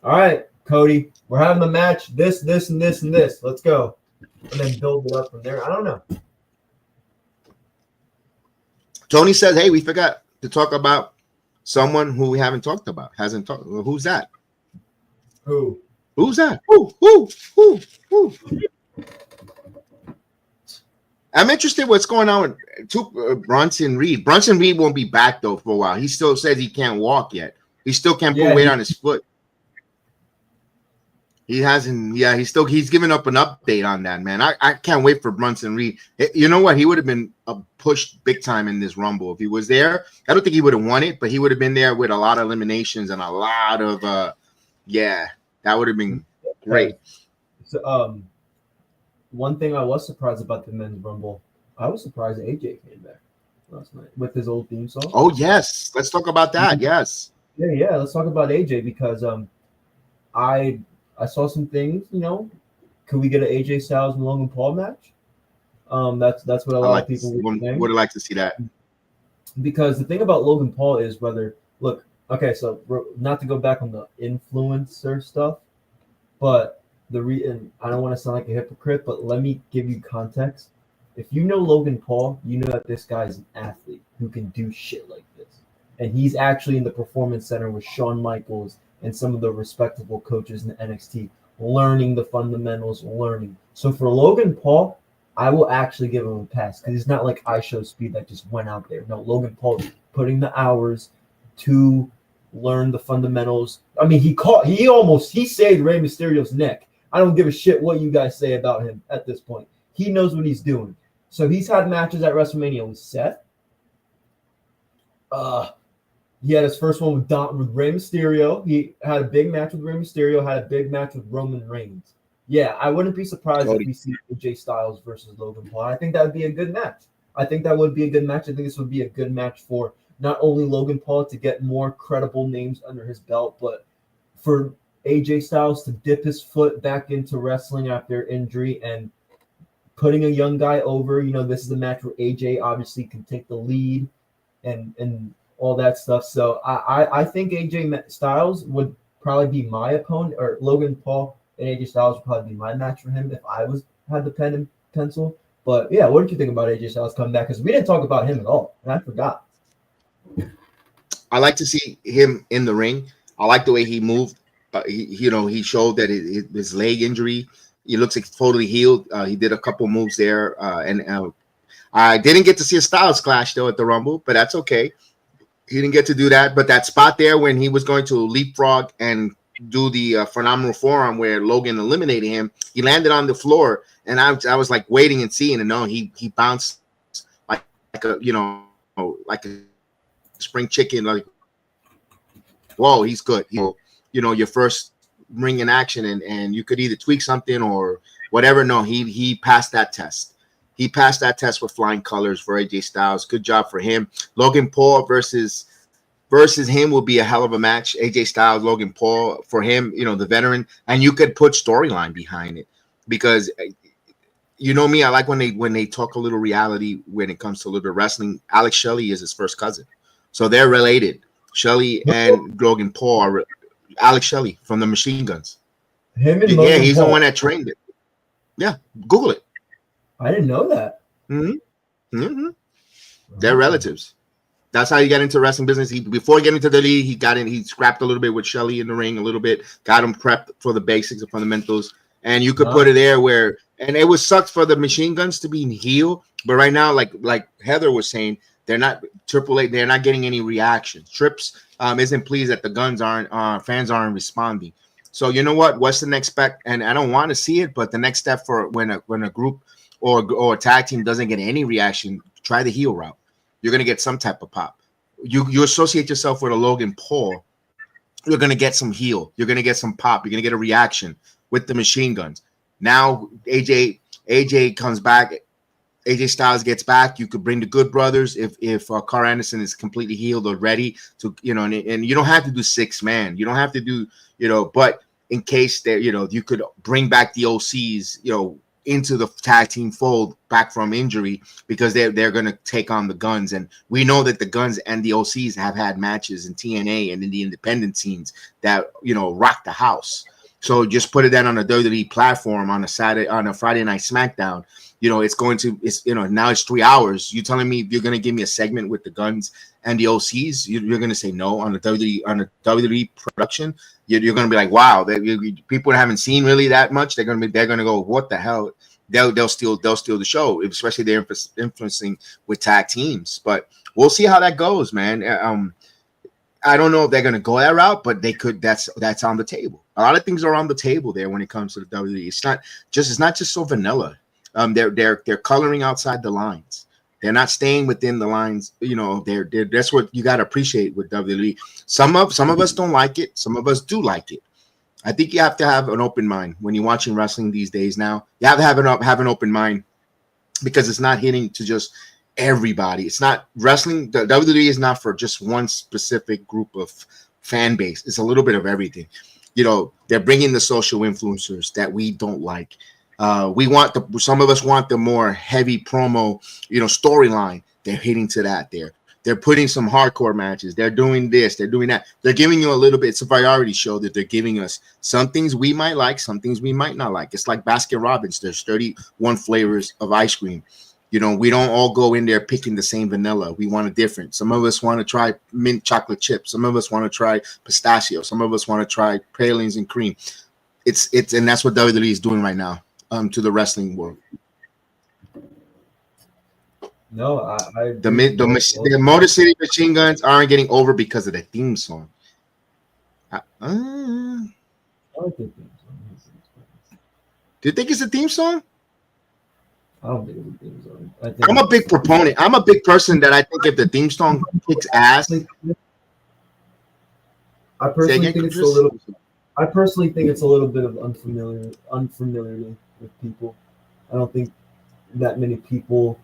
all right, Cody, we're having the match, this, and this, and this. Let's go. And then build it up from there. I don't know. Tony says, hey, we forgot to talk about someone who we haven't talked about. Hasn't talked. Who's that? Who's that? Who? I'm interested what's going on with Bronson Reed. Bronson Reed won't be back, though, for a while. He still says he can't walk yet. He still can't put weight on his foot. He hasn't. Yeah, he's giving up an update on that, man. I can't wait for Bronson Reed. You know what? He would have been pushed big time in this Rumble if he was there. I don't think he would have won it, but he would have been there with a lot of eliminations and a lot of that would have been great. So, one thing I was surprised about the men's Rumble, I was surprised AJ came back last night with his old theme song. Oh yes, let's talk about that. Yes. Yeah. Let's talk about AJ because I saw some things. Could we get an AJ Styles and Logan Paul match? That's what a lot of people would like to see that. Because the thing about Logan Paul is so not to go back on the influencer stuff, but and I don't want to sound like a hypocrite, but let me give you context. If you know Logan Paul, you know that this guy is an athlete who can do shit like this. And he's actually in the Performance Center with Shawn Michaels and some of the respectable coaches in the NXT, learning the fundamentals, So for Logan Paul, I will actually give him a pass because it's not like iShowSpeed that just went out there. No, Logan Paul putting the hours to learn the fundamentals. I mean, he saved Rey Mysterio's neck. I don't give a shit what you guys say about him at this point. He knows what he's doing. So he's had matches at WrestleMania with Seth. He had his first one with Rey Mysterio. He had a big match with Rey Mysterio, had a big match with Roman Reigns. Yeah, I wouldn't be surprised if we see AJ Styles versus Logan Paul. I think that would be a good match. I think this would be a good match for not only Logan Paul to get more credible names under his belt, but for AJ Styles to dip his foot back into wrestling after injury and putting a young guy over. This is a match where AJ obviously can take the lead and all that stuff. So I think AJ Styles would probably be my opponent, or Logan Paul and AJ Styles would probably be my match for him if I had the pen and pencil. But yeah, what did you think about AJ Styles coming back? Because we didn't talk about him at all, and I forgot. I like to see him in the ring. I like the way he moved. He showed that his leg injury, he looks like totally healed. He did a couple moves there, and I didn't get to see a Styles clash though at the Rumble, but that's okay. He didn't get to do that, but that spot there when he was going to leapfrog and do the phenomenal forearm where Logan eliminated him, he landed on the floor, and I was like waiting and seeing, and no, he bounced like a like a spring chicken, like whoa, he's good. Your first ring in action, and you could either tweak something or whatever. No, he passed that test. He passed that test with flying colors for AJ Styles. Good job for him. Logan Paul versus him will be a hell of a match. AJ Styles, Logan Paul, for him, the veteran, and you could put storyline behind it because you know me, I like when they talk a little reality when it comes to a little bit of wrestling. Alex Shelley is his first cousin, so they're related. Shelley and Logan Paul are Alex Shelley from the Machine Guns. Him and Logan he's Paul. The one that trained it. Yeah, Google it. I didn't know that. They're relatives. That's how you get into wrestling business. Before getting into the league, he scrapped a little bit with Shelley in the ring a little bit, got him prepped for the basics and fundamentals. And you could put it there and it was sucked for the Machine Guns to be heel. But right now, like Heather was saying, they're not AAA, they're not getting any reaction. Trips isn't pleased that the Guns fans aren't responding. So you know what's the next step? And I don't want to see it, but the next step for when a group or a tag team doesn't get any reaction, try the heel route. You're gonna get some type of pop. You associate yourself with a Logan Paul, you're gonna get some heel. You're gonna get some pop. You're gonna get a reaction with the Machine Guns. Now AJ comes back. AJ Styles gets back. You could bring the Good Brothers if Carl Anderson is completely healed or ready to, and you don't have to do 6-man. You don't have to do, but in case that, you could bring back the OCs, into the tag team fold back from injury because they're going to take on the Guns. And we know that the Guns and the OCs have had matches in TNA and in the independent scenes that, rock the house. So just put it down on a WWE platform on a Friday night SmackDown. Now it's 3 hours. You telling me you're going to give me a segment with the Guns and the OCs? You're going to say no on a WWE production. You're going to be like, wow, people haven't seen really that much. They're going to go, what the hell? They'll steal the show, especially they're influencing with tag teams. But we'll see how that goes, man. I don't know if they're going to go that route, but they could. That's on the table. A lot of things are on the table there when it comes to the WWE. It's not just so vanilla. They're coloring outside the lines. They're not staying within the lines. That's what you got to appreciate with WWE. Some of us don't like it. Some of us do like it. I think you have to have an open mind when you're watching wrestling these days. Now you have to have an open mind because it's not hitting to just everybody. It's not wrestling. The WWE is not for just one specific group of fan base. It's a little bit of everything. They're bringing the social influencers that we don't like. Some of us want the more heavy promo, storyline. They're hitting to that there. They're putting some hardcore matches. They're doing this. They're doing that. They're giving you a little bit. It's a variety show that they're giving us. Some things we might like. Some things we might not like. It's like Baskin Robbins. There's 31 flavors of ice cream. We don't all go in there picking the same vanilla. We want a different. Some of us want to try mint chocolate chips. Some of us want to try pistachio. Some of us want to try pralines and cream. And that's what WWE is doing right now. To the wrestling world. No, I the Motor City Machine Guns aren't getting over because of the theme song. I like the theme song. Do you think it's a theme song? I don't think it's a theme song. I'm a big proponent. I'm a big person that I think if the theme song kicks ass. I personally think it's a little bit of unfamiliarity with people. I don't think that many people,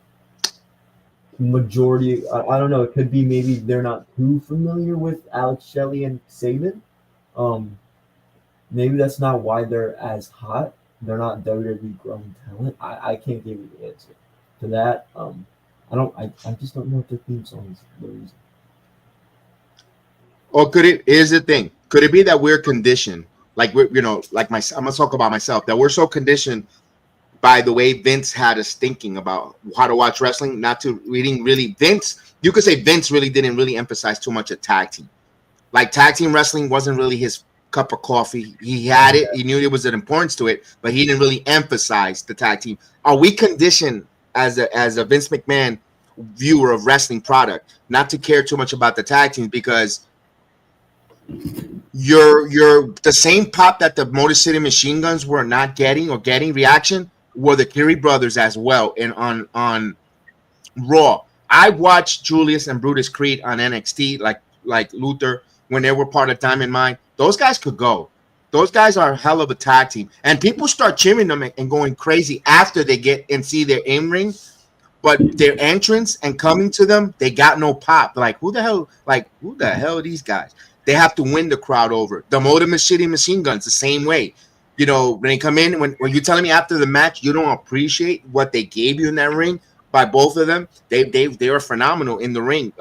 majority, I don't know, it could be maybe they're not too familiar with Alex Shelley and Saban. Maybe that's not why they're as hot. They're not WWE grown talent. I can't give you the answer to that. I just don't know if the theme song is the reason. Or here's the thing. Could it be that we're conditioned? I'm gonna talk about myself, that we're so conditioned by the way Vince had us thinking about how to watch wrestling, not to reading really Vince. You could say Vince really didn't really emphasize too much a tag team. Like tag team wrestling wasn't really his cup of coffee. He had it. He knew there was an importance to it, but he didn't really emphasize the tag team. Are we conditioned as a Vince McMahon viewer of wrestling product not to care too much about the tag teams because you're the same pop that the Motor City Machine Guns were not getting or getting reaction were the Curie brothers as well and on Raw. I watched Julius and Brutus Creed on NXT like Luther when they were part of Diamond Mine. Those guys could go. Those guys are a hell of a tag team. And people start cheering them and going crazy after they get and see their in-ring. But their entrance and coming to them, they got no pop. Like, who the hell are these guys? They have to win the crowd over. The Motor City Machine Guns, the same way. You know, when they come in, when you're telling me after the match you don't appreciate what they gave you in that ring by both of them, they were phenomenal in the ring.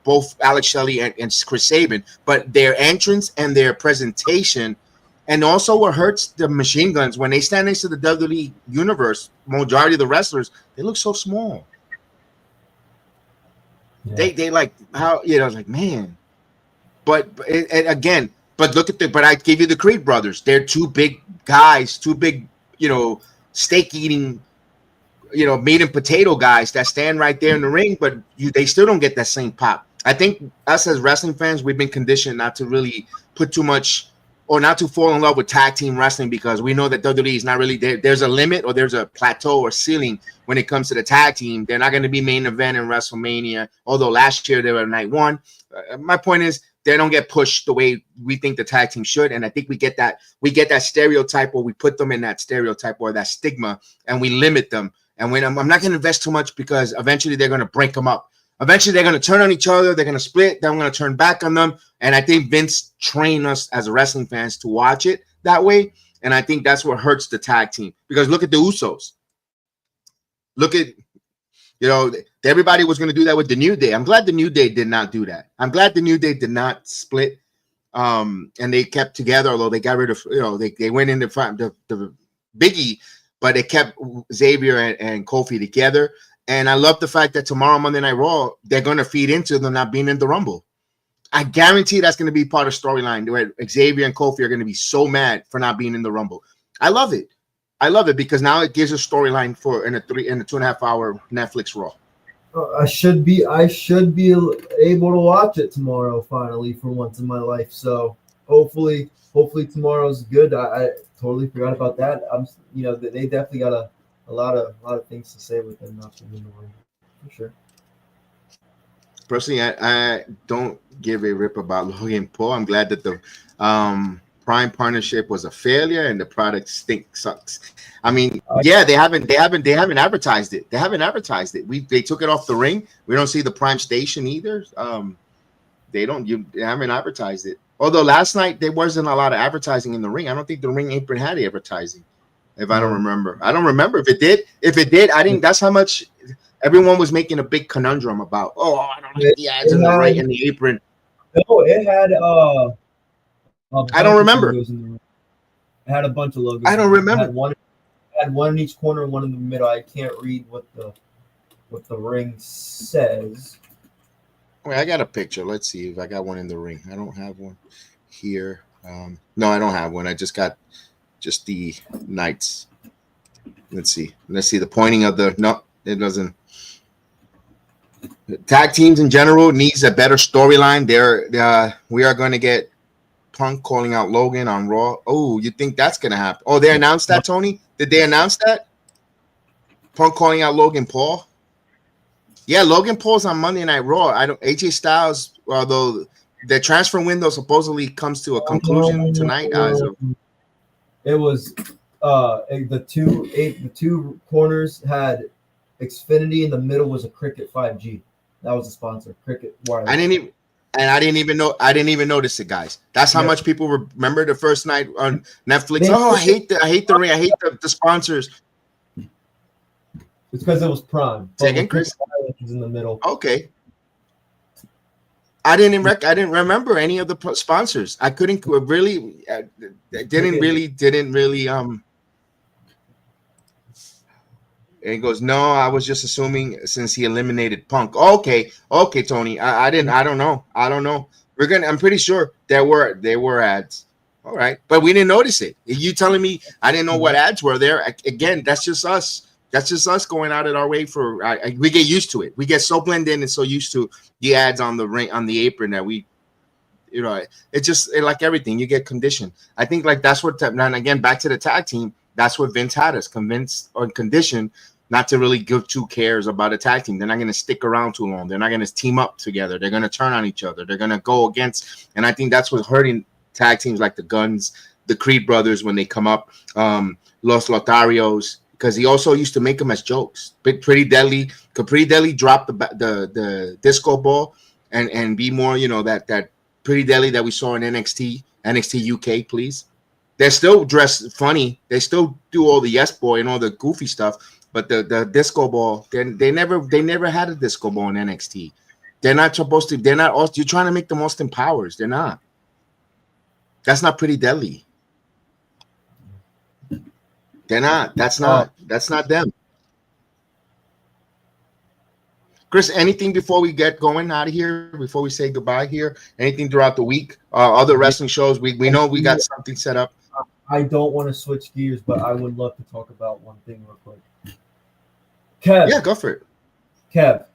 Both Alex Shelley and Chris Sabin. But their entrance and their presentation, and also what hurts the Machine Guns, when they stand next to the WWE Universe, majority of the wrestlers, they look so small. Yeah. They like how, you know, like, man. But again, but look at but I give you the Creed brothers. They're two big guys, two big, you know, steak eating, you know, meat and potato guys that stand right there in the ring, but they still don't get that same pop. I think us as wrestling fans, we've been conditioned not to really put too much or not to fall in love with tag team wrestling because we know that WWE is not really there. There's a limit or there's a plateau or ceiling when it comes to the tag team. They're not going to be main event in WrestleMania, although last year they were night one. My point is they don't get pushed the way we think the tag team should. And I think we get that stereotype, or we put them in that stereotype or that stigma, and we limit them. And when I'm not going to invest too much because eventually they're going to break them up. Eventually they're going to turn on each other. They're going to split. Then I'm going to turn back on them. And I think Vince trained us as wrestling fans to watch it that way. And I think that's what hurts the tag team, because look at the Usos. Look at, you know, everybody was going to do that with the New Day. I'm glad the New Day did not do that. I'm glad the New Day did not split. And they kept together, although they got rid of, you know, they went in the front, the Biggie, but they kept Xavier and Kofi together. And I love the fact that tomorrow, Monday Night Raw, they're going to feed into them not being in the Rumble. I guarantee that's going to be part of storyline where Xavier and Kofi are going to be so mad for not being in the Rumble. I love it. I love it because now it gives a storyline for in a 2.5 hour Netflix Raw. I should be able to watch it tomorrow finally for once in my life. So hopefully tomorrow's good. I totally forgot about that. You know, they definitely got a lot of things to say with them not being in the ring, for sure. Personally, I don't give a rip about Logan Paul. I'm glad that the Prime partnership was a failure and the product sucks. I mean, yeah, they haven't advertised it. They haven't advertised it. They took it off the ring. We don't see the Prime station either. They haven't advertised it. Although last night there wasn't a lot of advertising in the ring. I don't think the ring apron had advertising. If I don't remember. I don't remember if it did. If it did, I didn't. That's how much everyone was making a big conundrum about. Oh, I don't like the ads in the apron. No, it had I don't remember. It had a bunch of logos. I don't remember. It had one in each corner and one in the middle. I can't read what the ring says. Wait, I got a picture. Let's see if I got one in the ring. I don't have one here. No, I don't have one. I just got just the Knights. Let's see the pointing of the. No, it doesn't. Tag teams in general needs a better storyline. We are going to get Punk calling out Logan on Raw. Oh, you think that's going to happen? Oh, they announced that, Tony? Did they announce that? Punk calling out Logan Paul? Yeah, Logan Paul's on Monday Night Raw. AJ Styles, although the transfer window supposedly comes to a conclusion tonight. It was the two corners had Xfinity, in the middle was a Cricket 5G. That was the sponsor, Cricket Wireless. I didn't even notice it, guys. That's how much people remember the first night on Netflix. I hate the ring. I hate the sponsors. It's because it was Prime. Say again, Chris? Was in the middle. Okay. I didn't remember any of the sponsors. I couldn't really. Didn't really. And he goes, no, I was just assuming since he eliminated Punk. Okay, Tony. I don't know. I'm pretty sure there were ads. All right, but we didn't notice it. You telling me I didn't know what ads were there? Again, that's just us. That's just us going out of our way for. We get used to it. We get so blended in and so used to the ads on the ring, on the apron that we, it's just like everything. You get conditioned. I think like that's what. And again, back to the tag team. That's what Vince had us convinced or conditioned not to really give two cares about a tag team. They're not going to stick around too long. They're not going to team up together. They're going to turn on each other. They're going to go against. And I think that's what's hurting tag teams like the Guns, the Creed brothers when they come up, Los Lotharios, because he also used to make them as jokes. Pretty Deadly. Could Pretty Deadly drop the disco ball and be more, that Pretty Deadly that we saw in NXT UK, please. They're still dressed funny. They still do all the Yes Boy and all the goofy stuff. But the disco ball, they never had a disco ball in NXT. They're not supposed to. They're not. You're trying to make them Austin Powers. They're not. That's not Pretty Deadly. They're not. That's not them. Chris, anything before we get going out of here? Before we say goodbye here? Anything throughout the week? Other wrestling shows? We know we got something set up. I don't want to switch gears, but I would love to talk about one thing real quick. Kev. Yeah, go for it. Kev,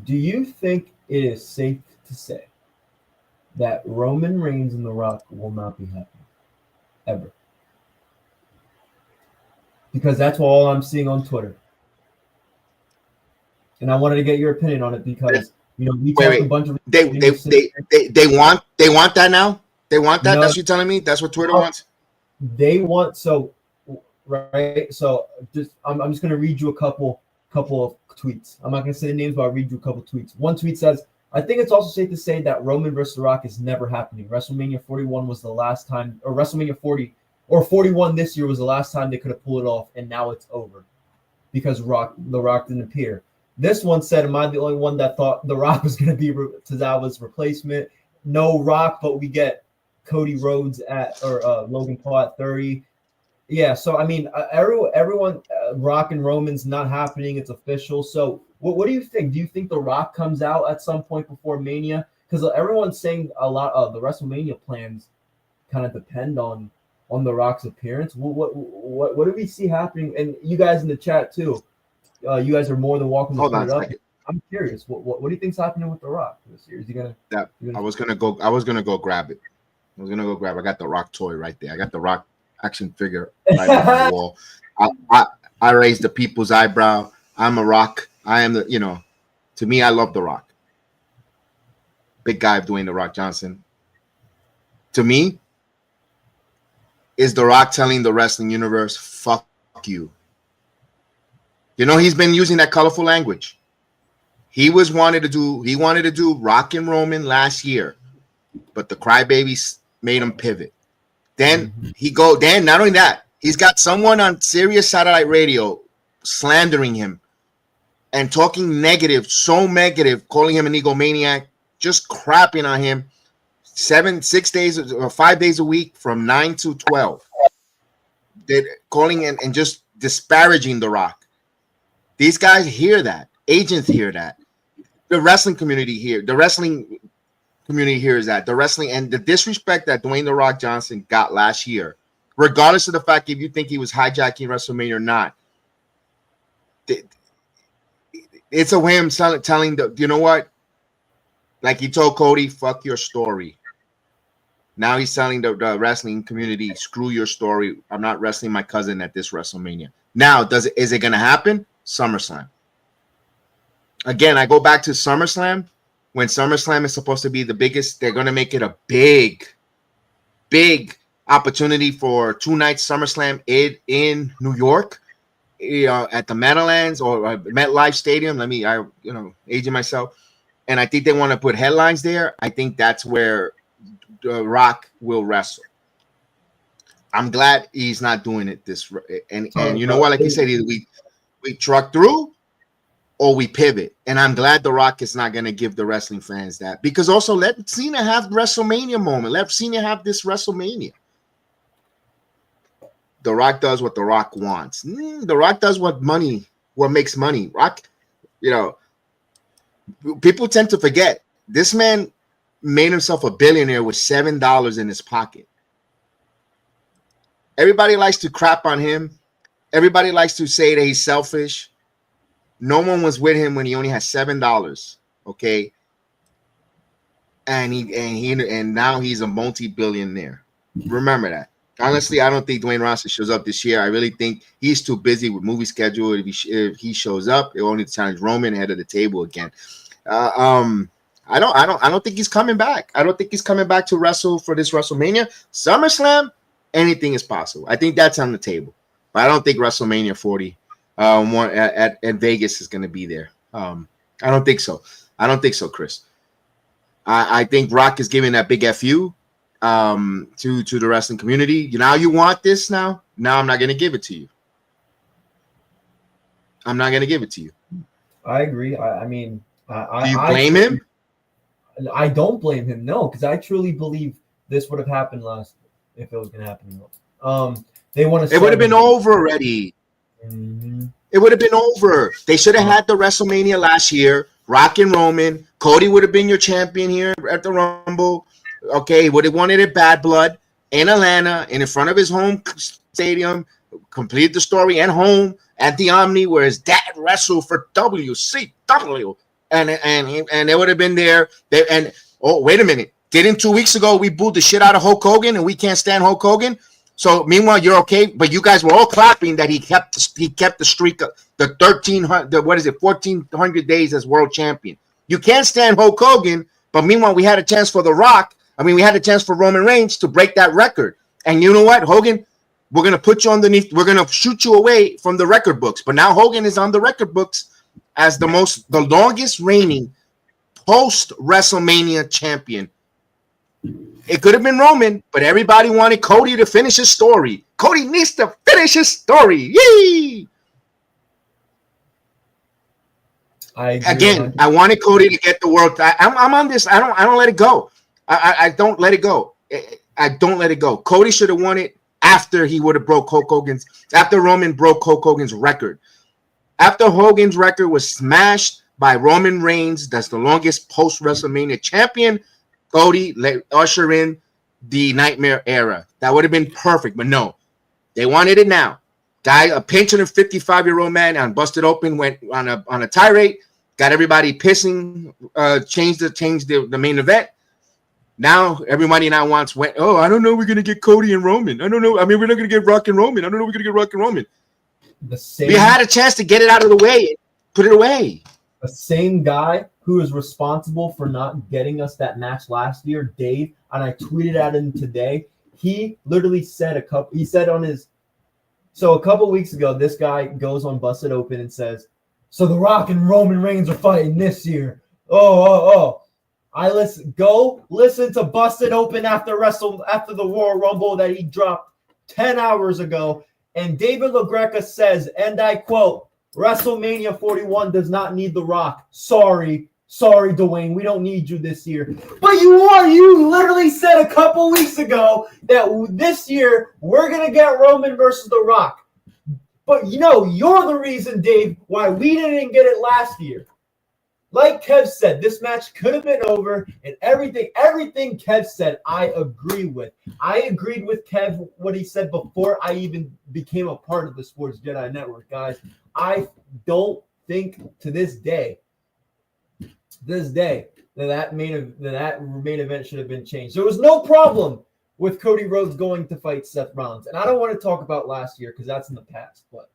do you think it is safe to say that Roman Reigns and The Rock will not be happening ever? Because that's all I'm seeing on Twitter. And I wanted to get your opinion on it because we talked a bunch of they want that now? They want that? No, that's what you're telling me? That's what Twitter wants? They want right. So I'm just gonna read you a couple of tweets. I'm not gonna say the names, but I'll read you a couple tweets. One tweet says, I think it's also safe to say that Roman versus The Rock is never happening. WrestleMania 41 was the last time, or WrestleMania 40 or 41 this year was the last time they could have pulled it off, and now it's over because The Rock didn't appear. This one said, am I the only one that thought The Rock was gonna be Tozawa's replacement? No Rock, but we get Cody Rhodes or Logan Paul at 30. Yeah, so I mean, everyone, Rock and Roman's not happening. It's official. So what do you think? Do you think The Rock comes out at some point before Mania? Because everyone's saying a lot of the WrestleMania plans kind of depend on The Rock's appearance. What do we see happening? And you guys in the chat too. You guys are more than welcome to put it up. I'm curious. What do you think's happening with The Rock this year? Is he gonna? I was gonna go grab it. I got the Rock toy right there. I got the Rock action figure right on the wall. I raised the people's eyebrow. I'm a Rock. I am to me, I love The Rock. Big guy Dwayne The Rock Johnson. To me, is The Rock telling the wrestling universe, fuck you. He's been using that colorful language. He wanted to do Rock and Roman last year, but the crybabies made him pivot. Then not only that, he's got someone on Sirius satellite radio slandering him and talking negative, so negative, calling him an egomaniac, just crapping on him 6 days or 5 days a week from 9 to 12. They're calling and just disparaging The Rock. These guys hear that. Agents hear that. The wrestling community hears that. The wrestling and the disrespect that Dwayne The Rock Johnson got last year, regardless of the fact if you think he was hijacking WrestleMania or not, it's a way of telling you know what? Like he told Cody, fuck your story. Now he's telling the wrestling community, screw your story. I'm not wrestling my cousin at this WrestleMania. Now, is it going to happen? SummerSlam. Again, I go back to SummerSlam. When SummerSlam is supposed to be the biggest, they're going to make it a big opportunity for 2 nights SummerSlam in New York, at the Meadowlands or MetLife Stadium. Aging myself. And I think they want to put headlines there. I think that's where The Rock will wrestle. I'm glad he's not doing it and you know what? Like you said, either we truck through or we pivot. And I'm glad The Rock is not going to give the wrestling fans that, because also let Cena have WrestleMania moment. Let Cena have this WrestleMania. The Rock does what The Rock wants. The Rock does what makes money. Rock, people tend to forget this man made himself a billionaire with $7 in his pocket. Everybody likes to crap on him. Everybody likes to say that he's selfish. No one was with him when he only had $7. Okay. And now he's a multi-billionaire. Remember that. Honestly, I don't think Dwayne Johnson shows up this year. I really think he's too busy with movie schedule. If he shows up, it only challenge Roman head of the table again. I don't think he's coming back. I don't think he's coming back to wrestle for this WrestleMania. SummerSlam, anything is possible. I think that's on the table. But I don't think WrestleMania 40 at Vegas is going to be there. I don't think so. I don't think so, Chris. I think Rock is giving that big FU to the wrestling community. Now you want this now? Now I'm not going to give it to you. I'm not going to give it to you. I agree. I mean, do you blame him? I don't blame him, no, because I truly believe this would have happened last year if it was going to happen. They want to. It would have been over already. Mm-hmm. It would have been over. They should have had the WrestleMania last year. Rock and Roman. Cody would have been your champion here at the Rumble. Okay, would have wanted it bad blood in Atlanta and in front of his home stadium. Completed the story at home at the Omni where his dad wrestled for WCW. And they would have been there. Wait a minute. Didn't 2 weeks ago we booed the shit out of Hulk Hogan and we can't stand Hulk Hogan? So meanwhile, you're okay, but you guys were all clapping that he kept the streak of the 1,400 days as world champion. You can't stand Hulk Hogan, but meanwhile, we had a chance for The Rock. We had a chance for Roman Reigns to break that record. And you know what, Hogan? We're gonna put you underneath. We're gonna shoot you away from the record books. But now Hogan is on the record books as the longest reigning post WrestleMania champion. It could have been Roman, but everybody wanted Cody to finish his story. Cody needs to finish his story. Yee! Again, I wanted Cody to get the world. I'm on this. I don't let it go. I don't let it go. I don't let it go. Cody should have won it after he would have broke Hulk Hogan's. After Roman broke Hulk Hogan's record. After Hogan's record was smashed by Roman Reigns, that's the longest post WrestleMania champion. Cody let usher in the Nightmare era. That would have been perfect, but no, they wanted it now. Guy, a pensioner, 55-year-old man, on Busted Open went on a tirade, got everybody pissing, changed the main event. Now everybody wants. Oh, I don't know. We're gonna get Cody and Roman. I don't know. We're not gonna get Rock and Roman. I don't know. We're gonna get Rock and Roman. We had a chance to get it out of the way, put it away. The same guy who is responsible for not getting us that match last year, Dave, and I tweeted at him today. He literally said a couple weeks ago, this guy goes on Busted Open and says, so The Rock and Roman Reigns are fighting this year. Go listen to Busted Open after the Royal Rumble that he dropped 10 hours ago. And David LaGreca says, and I quote, WrestleMania 41 does not need The Rock. Sorry, Dwayne. We don't need you this year. But you literally said a couple weeks ago that this year we're going to get Roman versus The Rock. But you're the reason, Dave, why we didn't get it last year. Like Kev said, this match could have been over, and everything Kev said, I agree with. I agreed with Kev what he said before I even became a part of the Sports Jedi Network, guys. I don't think to this day, that main event should have been changed. There was no problem with Cody Rhodes going to fight Seth Rollins, and I don't want to talk about last year because that's in the past, but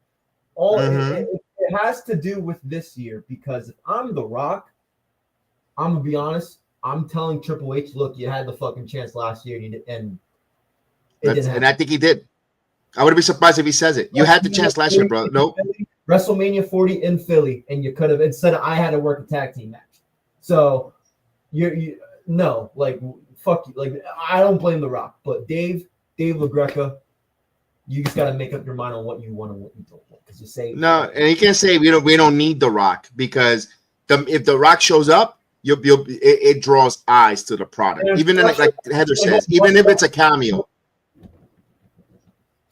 it has to do with this year, because if I'm The Rock, I'm gonna be honest. I'm telling Triple H, look, you had the fucking chance last year, and I think he did. I wouldn't be surprised if he says it. You had the chance last year, bro. Nope. WrestleMania 40 in Philly, and you could have, instead of I had to work a tag team match. So fuck you. Like, I don't blame The Rock, but Dave LaGreca, you just got to make up your mind on what you want and what you don't want. Because you say no, and you can't say we don't need The Rock, because if The Rock shows up, it draws eyes to the product. Even like Heather says, even if it's a cameo.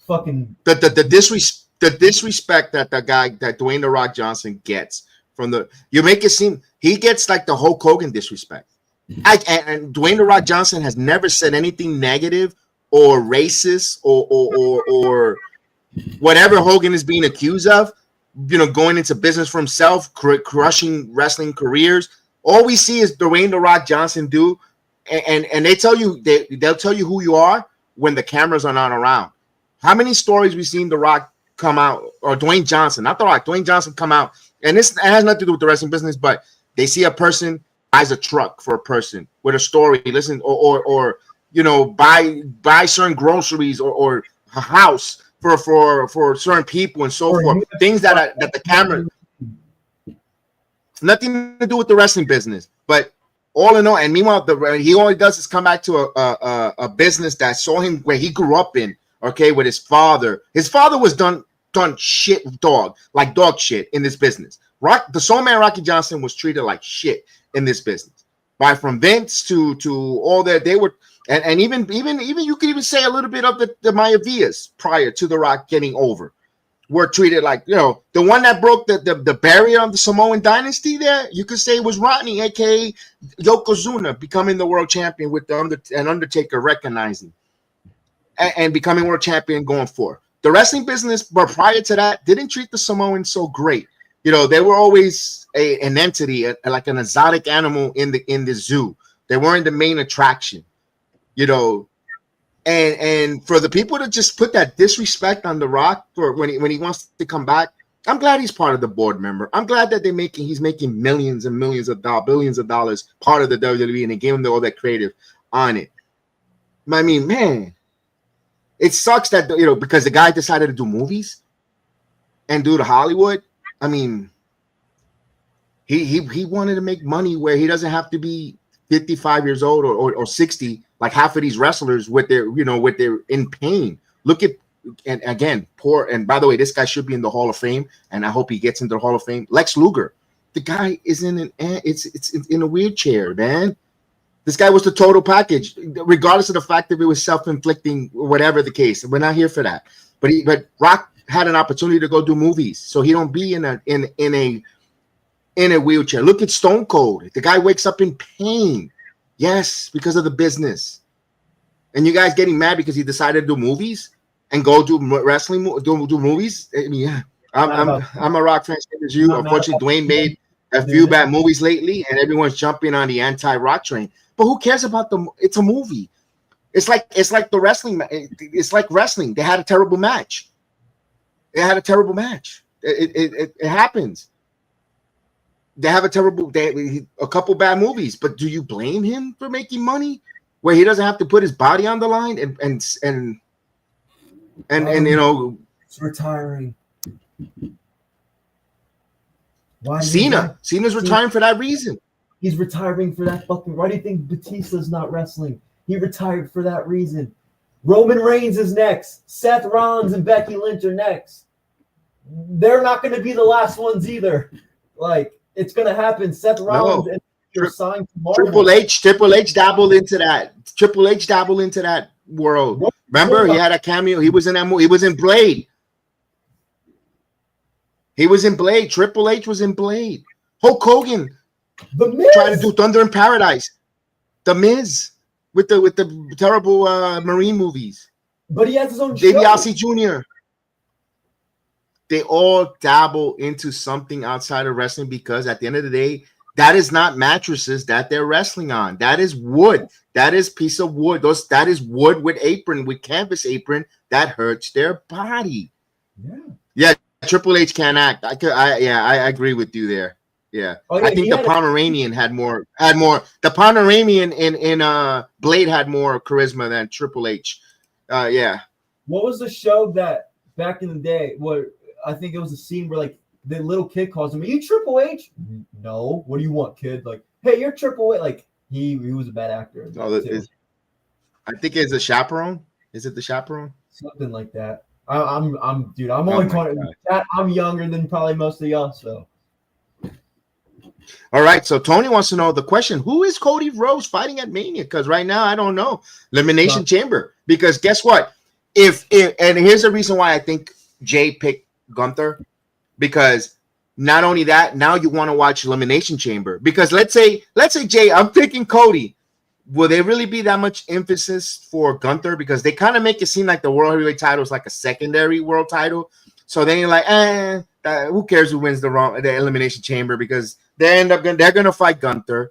Fucking the disrespect that Dwayne The Rock Johnson gets from you make it seem he gets like the Hulk Hogan disrespect. And Dwayne The Rock Johnson has never said anything negative or racist or whatever Hogan is being accused of, going into business for himself, crushing wrestling careers. All we see is Dwayne The Rock Johnson do, and they tell you they'll tell you who you are when the cameras are not around. How many stories we've seen The Rock come out, or Dwayne Johnson, not The Rock, Dwayne Johnson come out, and this has nothing to do with the wrestling business, but they see a person buys a truck for a person with a story, listen, or buy certain groceries or a house for certain people and so forth. Things that the camera, nothing to do with the wrestling business, but all in all. And meanwhile, he always does is come back to a business that saw him where he grew up in. Okay, with his father. His father was done shit dog shit in this business. The Soul Man Rocky Johnson was treated like shit in this business. From Vince to all that, they were, and even you could even say a little bit of the Mayavias prior to The Rock getting over were treated like, the one that broke the barrier of the Samoan dynasty there, you could say was Rodney, aka Yokozuna, becoming the world champion with an Undertaker recognizing and becoming world champion going forward. The wrestling business, but prior to that, didn't treat the Samoans so great. They were always an entity, like an exotic animal in the zoo. They weren't the main attraction, And for the people to just put that disrespect on The Rock for when he wants to come back, I'm glad he's part of the board member. I'm glad that he's making millions and millions of dollars, billions of dollars, part of the WWE, and they gave him all that creative on it. I mean, man, it sucks that because the guy decided to do movies and do the Hollywood. I mean, he wanted to make money where he doesn't have to be 55 years old or 60 like half of these wrestlers with their in pain. Look at, and again, poor, and by the way, this guy should be in the Hall of Fame, and I hope he gets into the Hall of Fame. Lex Luger, the guy is in in a wheelchair, man. This guy was the total package, regardless of the fact that it was self-inflicting, whatever the case. We're not here for that. But Rock had an opportunity to go do movies, so he don't be in a wheelchair. Look at Stone Cold. The guy wakes up in pain. Yes, because of the business. And you guys getting mad because he decided to do movies and go do wrestling, do movies. I mean, yeah, I'm a Rock fan as you. Unfortunately, Dwayne made a few bad movies lately, and everyone's jumping on the anti-Rock train. But who cares about them? It's a movie. It's like the wrestling. It's like wrestling. They had a terrible match. It happens. They have a couple bad movies, but do you blame him for making money where he doesn't have to put his body on the line and it's retiring. Why? Cena's retiring for that reason. He's retiring for that fucking. Why do you think Batista's not wrestling? He retired for that reason. Roman Reigns is next. Seth Rollins and Becky Lynch are next. They're not going to be the last ones either. Like, it's going to happen. Seth Rollins and you're signed tomorrow. Triple H dabbled into that. Triple H dabbled into that world. Remember, he had a cameo. He was in that movie. He was in Blade. Triple H was in Blade. Hulk Hogan. The Miz. Trying to do Thunder in Paradise. The Miz with the terrible Marine movies. But he has his own show. DiBiase Jr. They all dabble into something outside of wrestling because at the end of the day, that is not mattresses that they're wrestling on. That is wood. That is piece of wood. That is wood with canvas apron that hurts their body. Yeah. Triple H can't act. I agree with you there. Yeah, I think the Pomeranian had more. The Pomeranian in Blade had more charisma than Triple H. Yeah. What was the show that back in the day? Where I think it was a scene where like the little kid calls him, "Are you Triple H?" No. What do you want, kid? Like, hey, you're Triple H. Like he was a bad actor. I think it's a Chaperone. Is it the Chaperone? Something like that. I'm only calling that. I'm younger than probably most of y'all, so. All right, so Tony wants to know the question: who is Cody Rhodes fighting at Mania? Because right now I don't know. Elimination Chamber. Because guess what? And here's the reason why I think Jay picked Gunther, because Not only that, now you want to watch Elimination Chamber, because let's say Jay, I'm thinking Cody. Will there really be that much emphasis for Gunther? Because they kind of make it seem like the World Heavyweight title is like a secondary world title. So then you're like, who cares who wins the Elimination Chamber? Because they're gonna fight Gunther.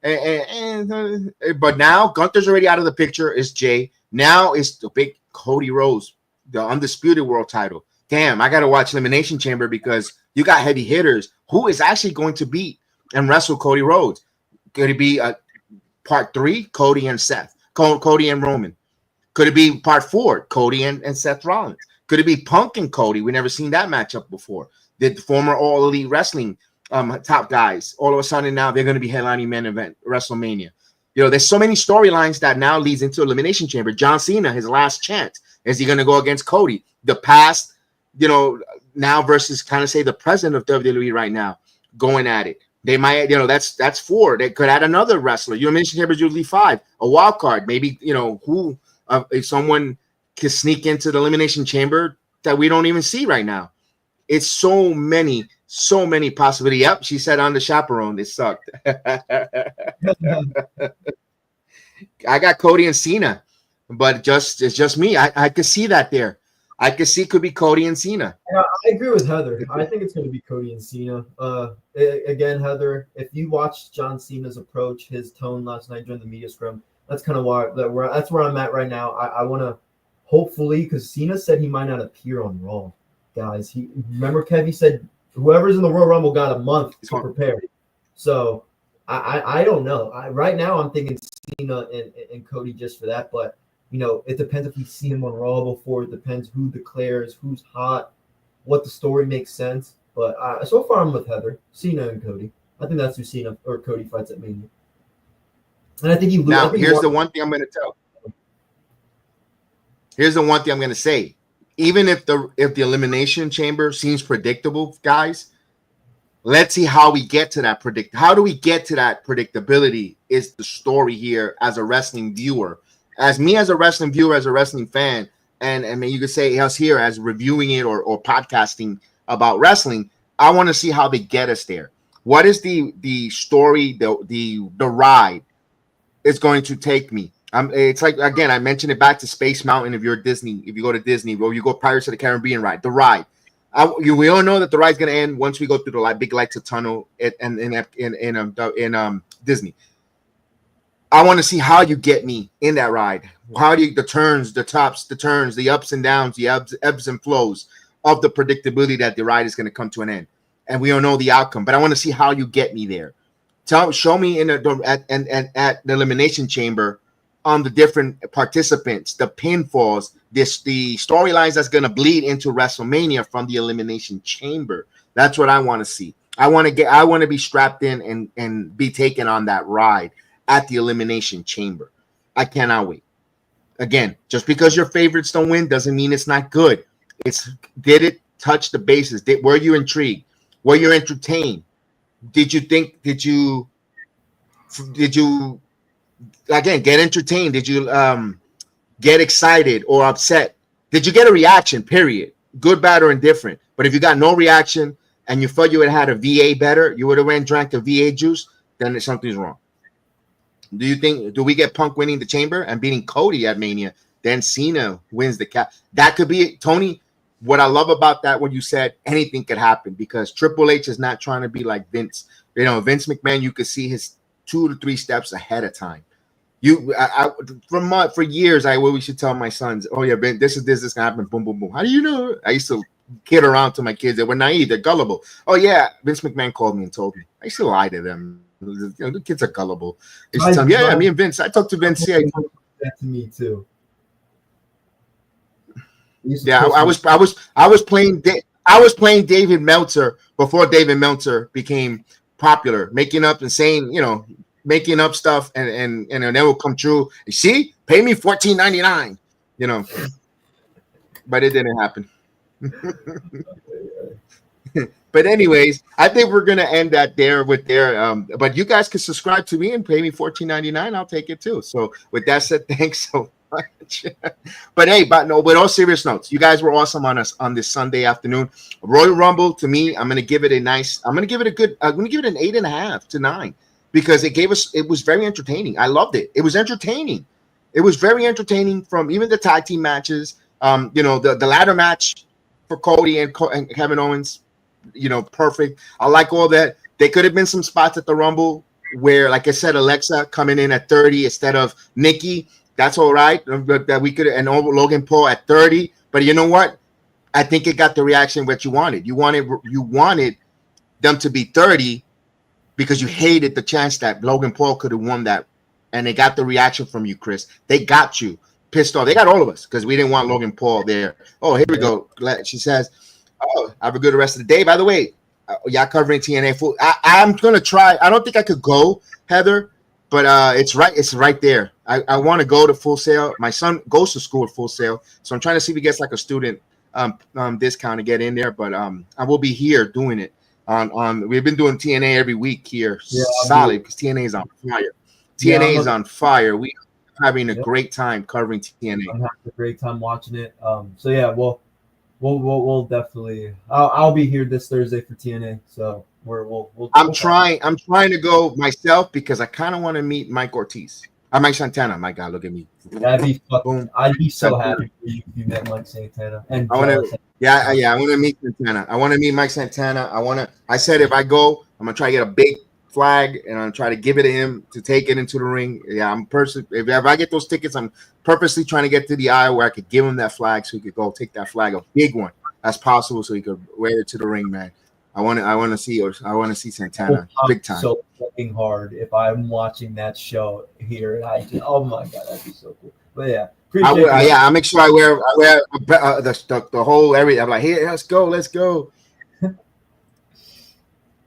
But now Gunther's already out of the picture. It's Jay. Now it's the big Cody Rhodes, the undisputed world title. Damn, I gotta watch Elimination Chamber because you got heavy hitters. Who is actually going to beat and wrestle Cody Rhodes? Could it be part 3, Cody and Seth, Cody and Roman? Could it be part 4, Cody and Seth Rollins? Could it be Punk and Cody? We never seen that matchup before. The former All Elite Wrestling top guys, all of a sudden now they're going to be headlining main event WrestleMania. You know, there's so many storylines that now leads into Elimination Chamber. John Cena, his last chance. Is he going to go against Cody? The past, you know, now versus kind of say the president of WWE right now going at it. They might, you know, that's 4. They could add another wrestler. Elimination Chamber is usually 5. A wild card, maybe, you know, who if someone can sneak into the Elimination Chamber that we don't even see right now. It's so many possibilities. Yep, she said on the chaperone, it sucked. I got Cody and Cena, but it's just me. I could see that there. I could see could be Cody and Cena. Yeah, I agree with Heather. I think it's going to be Cody and Cena. Again, Heather, if you watched John Cena's approach, his tone last night during the media scrum, that's kind of that's where I'm at right now. I want to hopefully, because Cena said he might not appear on Raw, guys. Remember Kev, he said whoever's in the Royal Rumble got a month to prepare. So I don't know. Right now I'm thinking Cena and Cody just for that, but you know, it depends if we see him on Raw before. It depends who declares, who's hot, what the story makes sense. But so far, I'm with Heather, Cena and Cody. I think that's who Cena or Cody fights at Mania. And I think he loses. Now, here's the one thing I'm going to tell. Here's the one thing I'm going to say. Even if the Elimination Chamber seems predictable, guys, let's see how we get to that How do we get to that predictability is the story here as a wrestling viewer. As me as a wrestling viewer, as a wrestling fan, and I mean, you could say us here as reviewing it or podcasting about wrestling, I want to see how they get us there. What is the story, the ride is going to take me? It's like, again, I mentioned it back to Space Mountain. If you're Disney, if you go to Disney, or you go Pirates of the Caribbean ride, the ride. We all know that the ride's going to end once we go through the big lights of tunnel in Disney. I want to see how you get me in that ride. How do the turns, the tops, the turns, the ups and downs, the ebbs and flows of the predictability that the ride is going to come to an end, and we don't know the outcome. But I want to see how you get me there. Show me at the Elimination Chamber on the different participants, the pinfalls, the storylines that's going to bleed into WrestleMania from the Elimination Chamber. That's what I want to see. I want to be strapped in and be taken on that ride at the Elimination Chamber. I cannot wait. Again, just because your favorites don't win doesn't mean it's not good. Did it touch the bases? Were you intrigued? Were you entertained? Did you again get entertained? Did you get excited or upset? Did you get a reaction, period? Good, bad, or indifferent? But if you got no reaction and you felt you would have had a VA better, you would have went and drank the VA juice, then something's wrong. Do we get Punk winning the Chamber and beating Cody at Mania? Then Cena wins the cap. That could be it. Tony, what I love about that, when you said anything could happen, because Triple H is not trying to be like Vince. You know, Vince McMahon, you could see his 2 to 3 steps ahead of time. For years, I always should tell my sons, "Oh yeah, Vince, this can happen." Boom, boom, boom. How do you know? I used to kid around to my kids. They were naive. They're gullible. Oh yeah, Vince McMahon called me and told me. I used to lie to them. You know, the kids are gullible. They used to tell me, yeah, me and Vince. I talked to Vince. Yeah, that to me too. Yeah, I was playing David Meltzer before David Meltzer became popular, making up and saying, you know, making up stuff and it will come true. You see, pay me $14.99, you know, but it didn't happen. But anyways, I think we're gonna end that there with there. But you guys can subscribe to me and pay me $14.99. I'll take it too. So with that said, thanks. So much. But hey, but no, with all serious notes, you guys were awesome on us on this Sunday afternoon. Royal Rumble, to me, I'm gonna give it an 8.5 to 9 because it was very entertaining. I loved it. It was entertaining. It was very entertaining from even the tag team matches. The ladder match for Cody and Kevin Owens, perfect. I like all that. There could have been some spots at the Rumble where, like I said, Alexa coming in at 30 instead of Nikki. That's all right. That we could, and Logan Paul at 30. But you know what? I think it got the reaction that you wanted. You wanted them to be 30 because you hated the chance that Logan Paul could have won that. And they got the reaction from you, Chris. They got you pissed off. They got all of us because we didn't want Logan Paul there. Oh, here we go. She says, "Oh, have a good rest of the day." By the way, y'all covering TNA full. I'm gonna try. I don't think I could go, Heather, but it's right there. I want to go to Full Sail. My son goes to school at Full Sail, so I'm trying to see if he gets like a student discount to get in there. But I will be here doing it. We've been doing TNA every week here, solid because TNA is on fire. TNA is on fire. We are having a great time covering TNA. I'm having a great time watching it. So yeah, we'll definitely. I'll be here this Thursday for TNA. So I'm trying to go myself because I kind of want to meet Mike Ortiz. Mike Santana. My God, look at me. That'd be fucking. I'd be so happy if you met Mike Santana. And I want to. Yeah. I want to meet Santana. I want to meet Mike Santana. I said if I go, I'm gonna try to get a big flag and I'm trying to give it to him to take it into the ring. Yeah, if I get those tickets, I'm purposely trying to get to the aisle where I could give him that flag so he could go take that flag, a big one as possible, so he could wear it to the ring, man. I want to see Santana big time. So fucking hard if I'm watching that show here. Oh my God, that'd be so cool. But yeah, I'll make sure I wear the whole area. I'm like, here, let's go.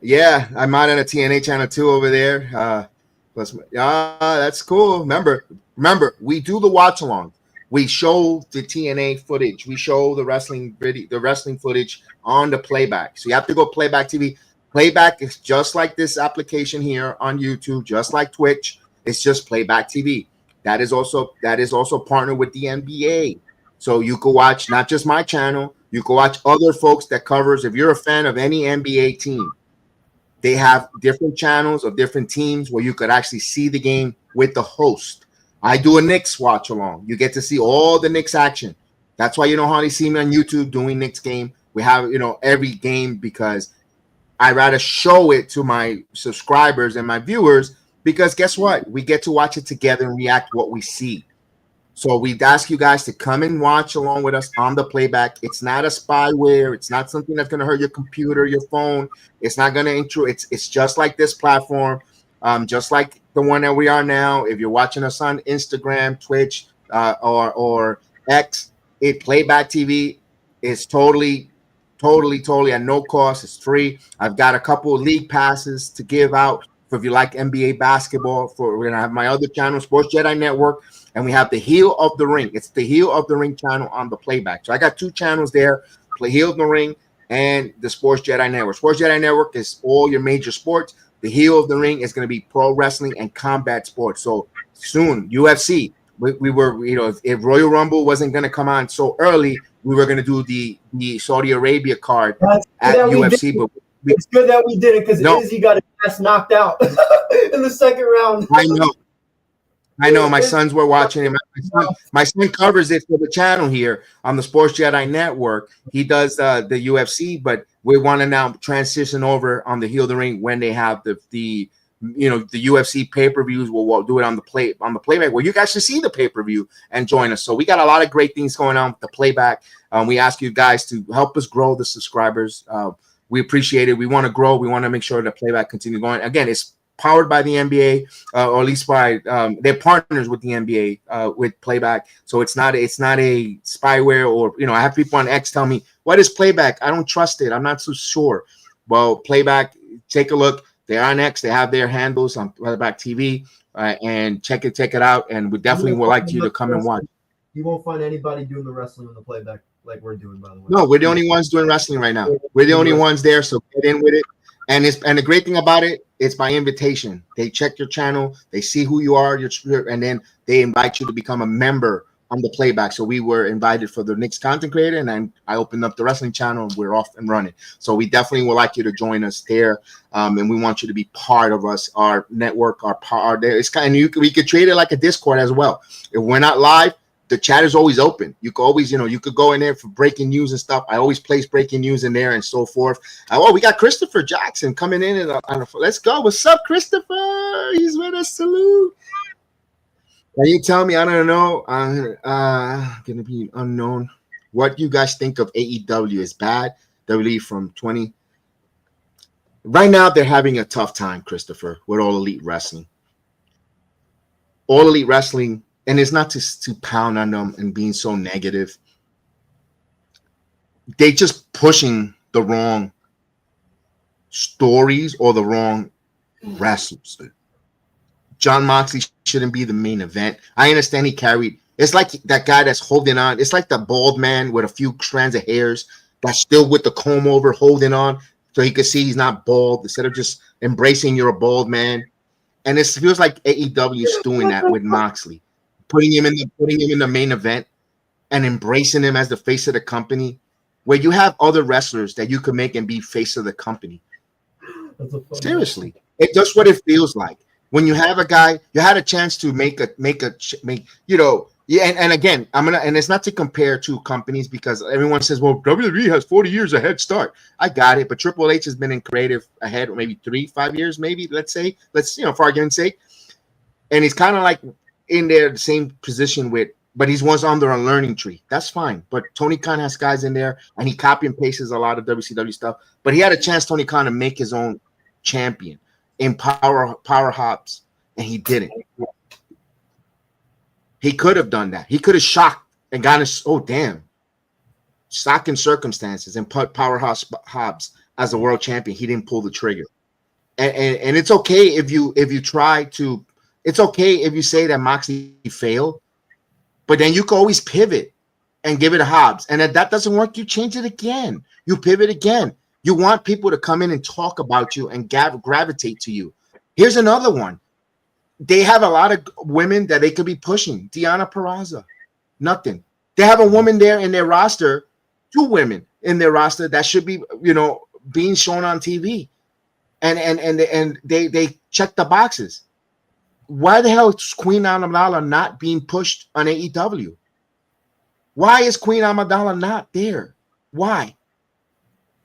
Yeah, I'm out on a TNA channel too over there. That's cool. Remember, we do the watch along. We show the TNA footage. We show the wrestling footage on the playback. So you have to go Playback TV. Playback is just like this application here on YouTube, just like Twitch. It's just Playback TV. That is also partnered with the NBA. So you can watch not just my channel. You can watch other folks that covers. If you're a fan of any NBA team, they have different channels of different teams where you could actually see the game with the host. I do a Knicks watch along. You get to see all the Knicks action. That's why you know how they see me on YouTube doing Knicks game. We have, every game because I rather show it to my subscribers and my viewers because guess what? We get to watch it together and react what we see. So we ask you guys to come and watch along with us on the playback. It's not a spyware. It's not something that's going to hurt your computer, your phone. It's not going to intrude. It's just like this platform, just like the one that we are now. If you're watching us on Instagram, Twitch, or X, Playback TV is totally at no cost. It's free. I've got a couple of league passes to give out for if you like NBA basketball. We're gonna have my other channel, Sports Jedi Network. And we have the Heel of the Ring. It's the Heel of the Ring channel on the playback. So I got two channels there, Play Heel of the Ring and the Sports Jedi Network. Sports Jedi Network is all your major sports. The Heel of the Ring is going to be pro wrestling and combat sports. So soon, UFC. We were, if Royal Rumble wasn't going to come on so early, we were going to do the Saudi Arabia card at UFC. But it's good that we did it because Izzy got his ass knocked out in the second round. I know. My sons were watching it. My son covers it for the channel here on the Sports Jedi Network. He does the UFC, but we want to now transition over on the Heel of the Ring when they have the UFC pay-per-views. We'll do it on the playback where you guys should see the pay-per-view and join us. So we got a lot of great things going on with the playback. We ask you guys to help us grow the subscribers. We appreciate it. We want to grow. We want to make sure the playback continues going. Again, it's powered by the NBA, or at least by they're partners with the NBA with playback. So it's not a spyware or I have people on X tell me what is playback. I don't trust it. I'm not so sure. Well, playback, take a look. They're on X. They have their handles on Playback TV, and check it out. And we definitely would like you to come and watch. You won't find anybody doing the wrestling on the playback like we're doing, by the way. No, we're the only ones doing wrestling right now. We're the only ones there. So get in with it. And the great thing about it, it's by invitation. They check your channel, they see who you are, and then they invite you to become a member on the playback. So we were invited for the next content creator, and then I opened up the wrestling channel, and we're off and running. So we definitely would like you to join us there, and we want you to be part of us, our network, our there. It's kind of we could treat it like a Discord as well. If we're not live, the chat is always open. You could always, you could go in there for breaking news and stuff. I always place breaking news in there and so forth. Oh, we got Christopher Jackson coming in. Let's go. What's up, Christopher? He's with us. Salute. Now you tell me, I don't know. Gonna be unknown. What you guys think of AEW is bad? WWE from 20. Right now, they're having a tough time, Christopher, with All Elite Wrestling. All Elite Wrestling. And it's not to pound on them and being so negative. They just pushing the wrong stories or the wrong wrestlers. John Moxley shouldn't be the main event. I understand he carried. It's like that guy that's holding on. It's like the bald man with a few strands of hairs that's still with the comb over holding on so he could see he's not bald instead of just embracing you're a bald man. And it feels like AEW is doing that with Moxley. Putting him in the main event and embracing him as the face of the company, where you have other wrestlers that you could make and be face of the company. Seriously, it's just what it feels like when you have a guy. You had a chance to make. And again, and it's not to compare two companies because everyone says, well, WWE has 40 years a head start. I got it, but Triple H has been in creative ahead maybe 3-5 years, maybe let's for argument's sake, and he's kind of like in there the same position but he's once under a learning tree. That's fine. But Tony Khan has guys in there and he copy and pastes a lot of WCW stuff. But he had a chance, Tony Khan, to make his own champion in power hops, and he didn't. He could have done that. He could have shocked and gotten shocking circumstances and put Powerhouse Hobbs as a world champion. He didn't pull the trigger. And it's okay if you try to. It's okay if you say that Moxley failed, but then you can always pivot and give it a Hobbs. And if that doesn't work, you change it again. You pivot again. You want people to come in and talk about you and gravitate to you. Here's another one. They have a lot of women that they could be pushing. Deonna Purrazzo, nothing. They have a woman there in their roster, 2 women in their roster that should be, being shown on TV. And they check the boxes. Why the hell is Queen Amidala not being pushed on AEW? Why is Queen Amidala not there? Why?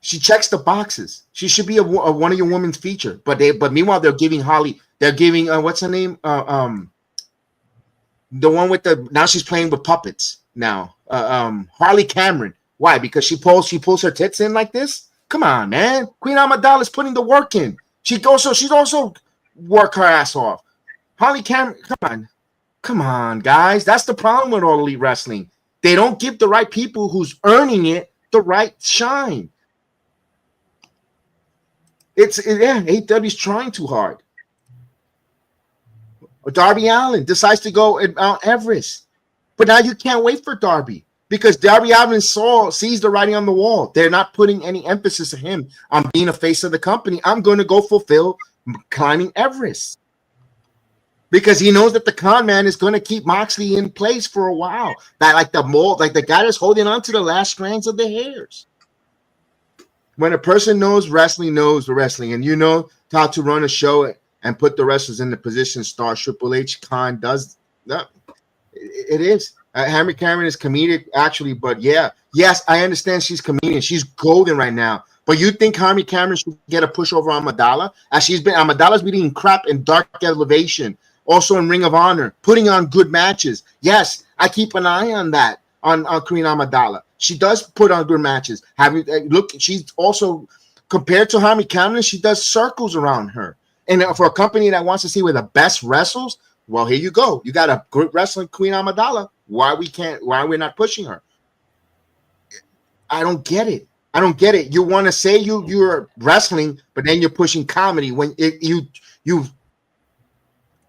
She checks the boxes. She should be one of your women's feature. But meanwhile they're giving Holly. They're giving what's her name? The one with now she's playing with puppets now. Harley Cameron. Why? Because she pulls her tits in like this. Come on, man. Queen Amidala is putting the work in. She's also work her ass off. Holly Cameron, come on, guys. That's the problem with All Elite Wrestling. They don't give the right people who's earning it the right shine. AEW's trying too hard. Darby Allin decides to go at Mount Everest, but now you can't wait for Darby because Darby Allin sees the writing on the wall. They're not putting any emphasis on him on being a face of the company. I'm going to go fulfill climbing Everest. Because he knows that the con man is going to keep Moxley in place for a while. Like the guy that's holding on to the last strands of the hairs. When a person knows the wrestling, and you know how to run a show and put the wrestlers in the position star Triple H Khan does. No, it is. Hammer Cameron is comedic, actually, but yes, I understand she's comedian. She's golden right now. But you think Hammer Cameron should get a push over Amidala? Amidala's been eating crap in Dark Elevation. Also in Ring of Honor, putting on good matches. Yes, I keep an eye on that, on Queen Amidala. She does put on good matches. She's also, compared to Hammy Cameron, she does circles around her. And for a company that wants to see where the best wrestles, well, here you go. You got a good wrestling Queen Amidala. Why we're not pushing her? I don't get it. You want to say you're wrestling, but then you're pushing comedy when you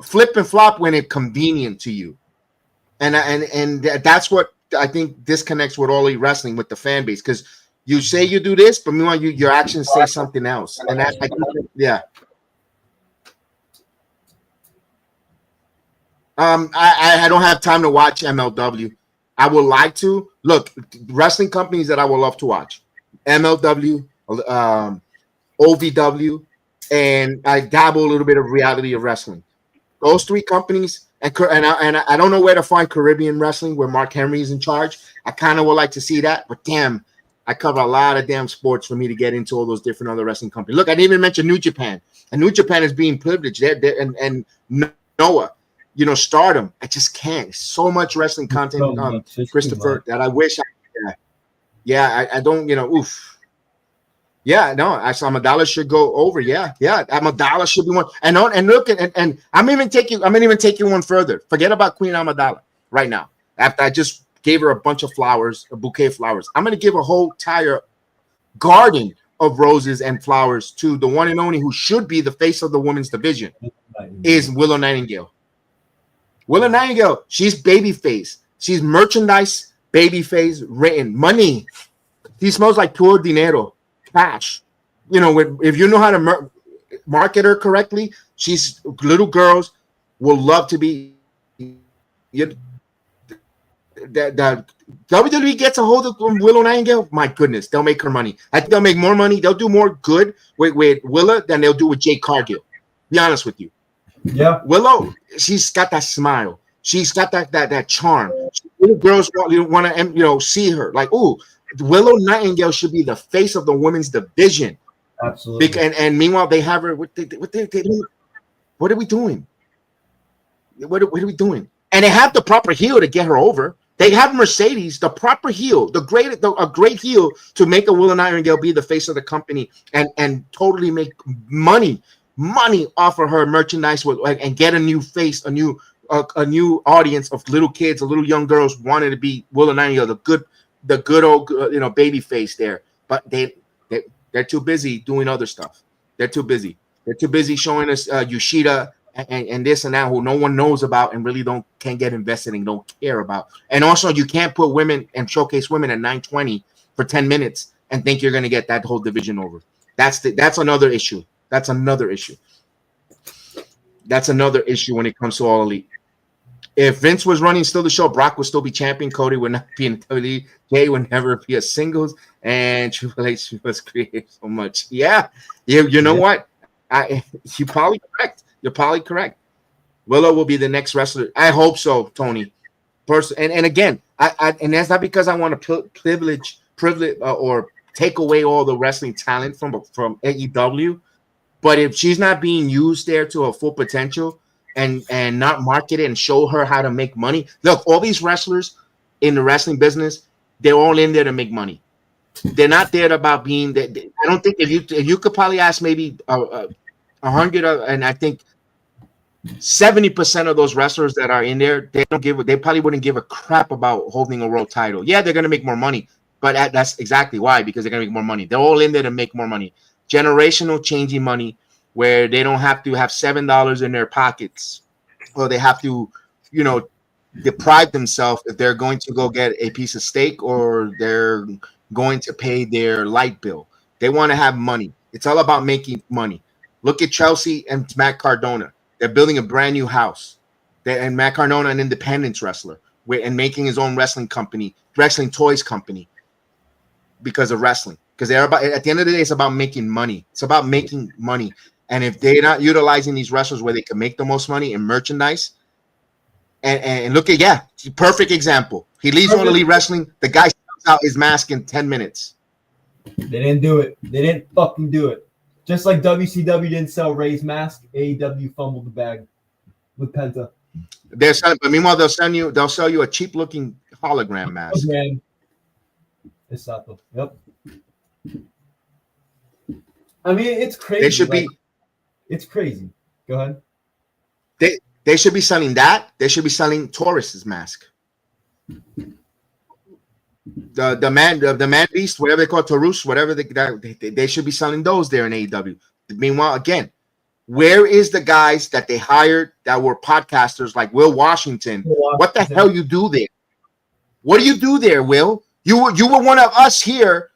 flip and flop when it's convenient to you, and that's what I think disconnects with All Elite Wrestling with the fan base, because You say you do this, but meanwhile your actions say something else. And that, yeah. I don't have time to watch MLW. I would like to look wrestling companies that I would love to watch: MLW, OVW, and I dabble a little bit of reality of wrestling. Those three companies, and I don't know where to find Caribbean wrestling where Mark Henry is in charge. I kind of would like to see that, but damn, I cover a lot of damn sports for me to get into all those different other wrestling companies. Look, I didn't even mention New Japan, and New Japan is being privileged there, and Noah. You know, Stardom. I just can't. So much wrestling content, Christopher, that I wish I don't, you know, oof. Yeah, no, Amidala should go over. Yeah, Amidala should be one. And look, and I'm even taking one further. Forget about Queen Amidala right now. After I just gave her a bunch of flowers, a bouquet of flowers, I'm gonna give a whole entire garden of roses and flowers to the one and only who should be the face of the women's division, is Willow Nightingale. Willow Nightingale, she's babyface. She's merchandise, babyface, written money. She smells like pure dinero, cash. You know, if you know how to market her correctly, she's little girls will love to be. That WWE gets a hold of Willow Nightingale. My goodness, they'll make her money. I think they'll make more money. They'll do more good with Willow than they'll do with Jade Cargill. Be honest with you. Yeah, Willow, she's got that smile. She's got that charm. Little girls want to see her. Like, ooh, Willow Nightingale should be the face of the women's division. Absolutely. And meanwhile, they have her. What are we doing? What are we doing? And they have the proper heel to get her over. They have Mercedes, the proper heel, a great heel to make a Willow Nightingale be the face of the company and totally make money off of her merchandise and get a new face, a new audience of little kids, or little young girls wanting to be Willow Nightingale, the good old baby face there. But they're too busy doing other stuff. They're too busy. They're too busy showing us Yoshida and this and that who no one knows about and really can't get invested and don't care about. And also, you can't put women and showcase women at 920 for 10 minutes and think you're going to get that whole division over. That's another issue. That's another issue. That's another issue when it comes to All Elite. If Vince was running still the show, Brock would still be champion. Cody would not be in WWE. Jay would never be a singles. And Triple H was created so much. Yeah. You know what? You're probably correct. You're probably correct. Willow will be the next wrestler. I hope so, Tony. And again, and that's not because I want to privilege or take away all the wrestling talent from AEW. But if she's not being used there to her full potential and not market it and show her how to make money, look, all these wrestlers in the wrestling business, they're all in there to make money. They're not there about being. I don't think if you could probably ask maybe 100, and I think 70% of those wrestlers that are in there, they probably wouldn't give a crap about holding a world title. Yeah, they're gonna make more money, but that's exactly why, because they're gonna make more money. They're all in there to make more money. Generational changing money, where they don't have to have $7 in their pockets, or they have to, deprive themselves if they're going to go get a piece of steak or they're going to pay their light bill. They want to have money. It's all about making money. Look at Chelsea and Matt Cardona. They're building a brand new house. And Matt Cardona, an independence wrestler, and making his own wrestling company, wrestling toys company, because of wrestling. Because at the end of the day, it's about making money. It's about making money. And if they're not utilizing these wrestlers where they can make the most money in merchandise, and look at, perfect example. He leaves All Elite Wrestling. The guy sells out his mask in 10 minutes. They didn't do it. They didn't fucking do it. Just like WCW didn't sell Ray's mask, AEW fumbled the bag with Penta. But meanwhile, they'll sell you a cheap looking hologram mask. Exactly. Yep. I mean, it's crazy. They should be. It's crazy. Go ahead. They should be selling that. They should be selling Taurus's mask. The man beast, whatever they call it, Taurus, whatever they should be selling those there in AEW. Meanwhile, again, where is the guys that they hired that were podcasters like Will Washington? What the hell you do there? What do you do there, Will? You were one of us here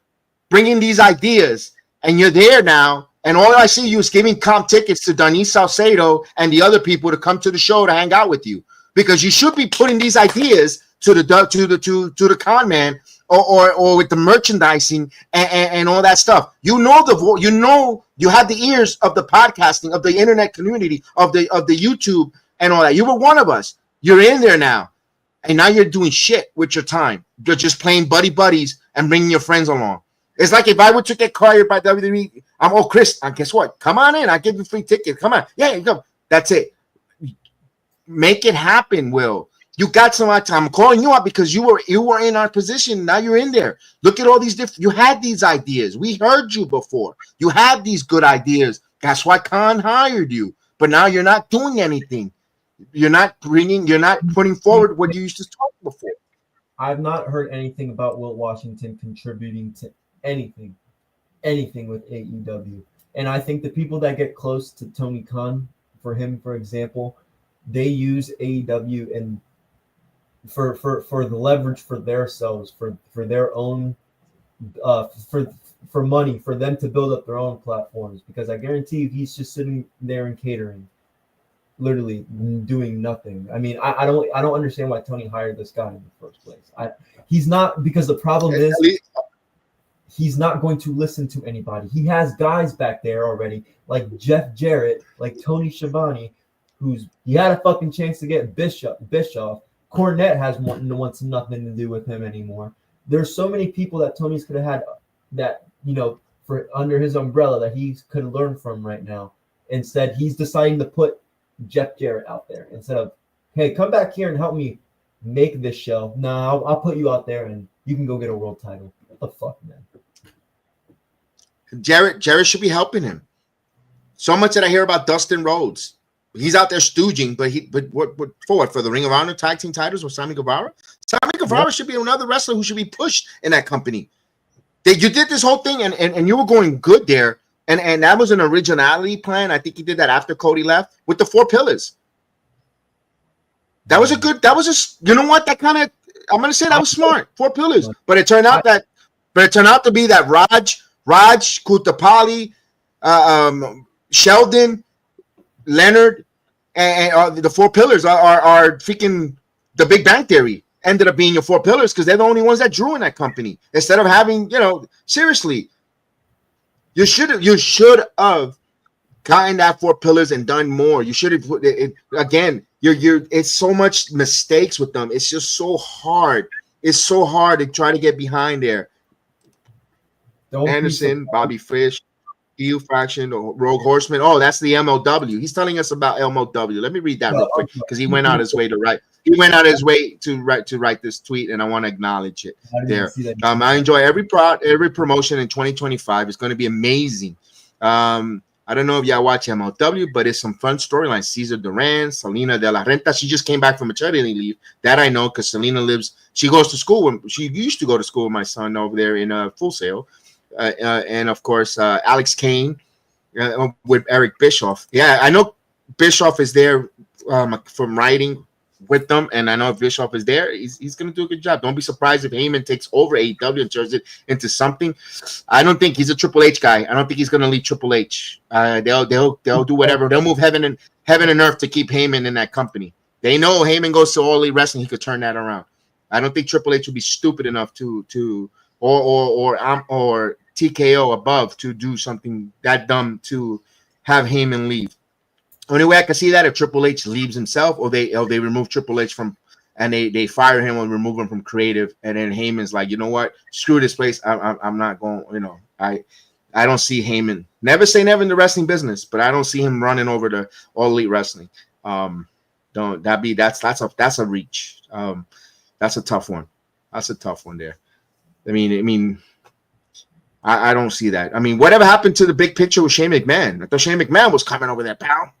bringing these ideas, and you're there now, and all I see you is giving comp tickets to Denis Salcedo and the other people to come to the show to hang out with you, because you should be putting these ideas to the con man, or with the merchandising and all that stuff. You have the ears of the podcasting, of the internet community, of the YouTube and all that. You were one of us. You're in there now, and now you're doing shit with your time. You're just playing buddies and bringing your friends along. It's like if I were to get acquired by WWE, Chris, guess what? Come on in. I'll give you a free ticket. Come on. Yeah, you come. That's it. Make it happen, Will. You got some time. I'm calling you out because you were in our position. Now you're in there. Look at all these different. You had these ideas. We heard you before. You had these good ideas. That's why Khan hired you. But now you're not doing anything. You're not putting forward what you used to talk before. I've not heard anything about Will Washington contributing to anything with AEW. And I think the people that get close to Tony Khan, for example, they use AEW and for the leverage for themselves, for their own for money, for them to build up their own platforms. Because I guarantee you, he's just sitting there and catering, literally doing nothing. I mean, I don't understand why Tony hired this guy in the first place. He's not, because the problem is he's not going to listen to anybody. He has guys back there already, like Jeff Jarrett, like Tony Schiavone, he had a fucking chance to get Bischoff. Cornette wants nothing to do with him anymore. There's so many people that Tony's could have had that, for under his umbrella that he could learn from right now. Instead, he's deciding to put Jeff Jarrett out there instead of, hey, come back here and help me make this show. No, I'll put you out there and you can go get a world title. What the fuck, man? Jarrett should be helping him. So much that I hear about Dustin Rhodes. He's out there stooging, but what for the Ring of Honor tag team titles with Sammy Guevara? Sammy Guevara should be another wrestler who should be pushed in that company. You did this whole thing and you were going good there, and that was an originality plan. I think he did that after Cody left with the 4 pillars. That was you know what? That kind of, I'm gonna say that was smart. 4 pillars, but it turned out to be that Raj Kutapali, Sheldon, Leonard, and the 4 pillars are freaking the Big Bang Theory. Ended up being your 4 pillars because they're the only ones that drew in that company. Instead of having, seriously, you should have gotten that 4 pillars and done more. You should have put it again. It's so much mistakes with them. It's just so hard. It's so hard to try to get behind there. Anderson, Bobby Fish, EU Faction, or Rogue Horseman. Oh, that's the MLW. He's telling us about MLW. Let me read that real quick because he went out his way to write. He went out his way to write this tweet, and I want to acknowledge it there. I enjoy every promotion in 2025. It's going to be amazing. I don't know if y'all watch MLW, but it's some fun storylines. Cesar Duran, Selena De La Renta. She just came back from maternity leave. That I know because Selena she goes to school. She used to go to school with my son over there in Full Sail. And of course, Alex Kane with Eric Bischoff. Yeah, I know Bischoff is there from writing with them, and I know if Bischoff is there, he's going to do a good job. Don't be surprised if Heyman takes over AEW and turns it into something. I don't think he's a Triple H guy. I don't think he's going to leave Triple H. They'll do whatever. They'll move heaven and earth to keep Heyman in that company. They know Heyman goes to All Elite Wrestling. He could turn that around. I don't think Triple H would be stupid enough or TKO above to do something that dumb to have Heyman leave. Only way I can see that if Triple H leaves himself, or they remove Triple H from, and they fire him or remove him from creative, and then Heyman's like, you know what, screw this place. I'm not going. I don't see Heyman. Never say never in the wrestling business, but I don't see him running over to All Elite Wrestling. That's a reach. That's a tough one. That's a tough one there. I mean. I don't see that. I mean, whatever happened to the big picture with Shane McMahon? I thought Shane McMahon was coming over there, pal.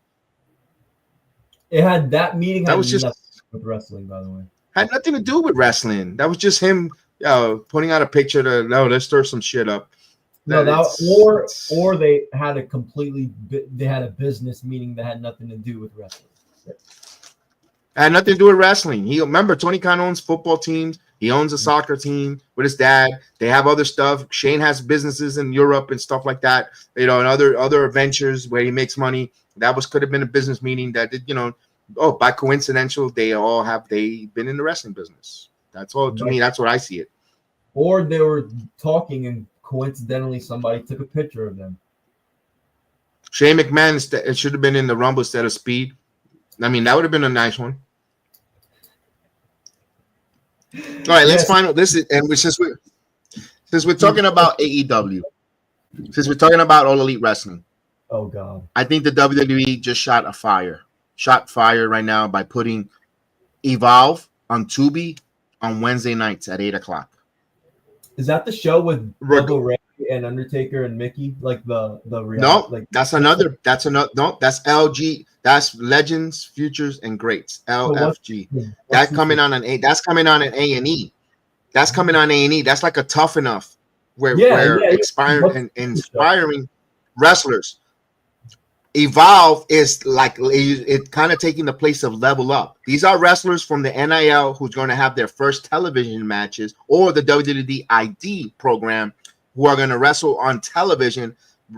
It had that meeting. That was just with wrestling, by the way. Had nothing to do with wrestling. That was just him putting out a picture to let's stir some shit up. Or they had a business meeting that had nothing to do with wrestling. Had nothing to do with wrestling. Remember Tony Khan owns football teams, He owns a soccer team with his dad. They have other stuff. Shane has businesses in Europe and stuff like that, you know, and other ventures where he makes money. That could have been a business meeting that did, you know, by coincidental, they've been in the wrestling business. That's all to me. That's what I see it. Or they were talking and coincidentally somebody took a picture of them. Shane McMahon, it should have been in the Rumble instead of Speed. I mean, that would have been a nice one. All right, let's find out this. And since we're talking about AEW, since we're talking about All Elite Wrestling, oh god, I think the WWE just shot fire right now by putting Evolve on Tubi on Wednesday nights at 8:00. Is that the show with Bubba Ray and Undertaker and Mickey? Like the no, like that's another. No, that's LG. That's Legends, Futures, and Greats. LFG. That's coming on an A. That's coming on an A&E. That's coming on A&E. That's like a Tough Enough, where inspiring wrestlers. Evolve is like it kind of taking the place of Level Up. These are wrestlers from the NIL who's going to have their first television matches, or the WWE ID program, who are going to wrestle on television.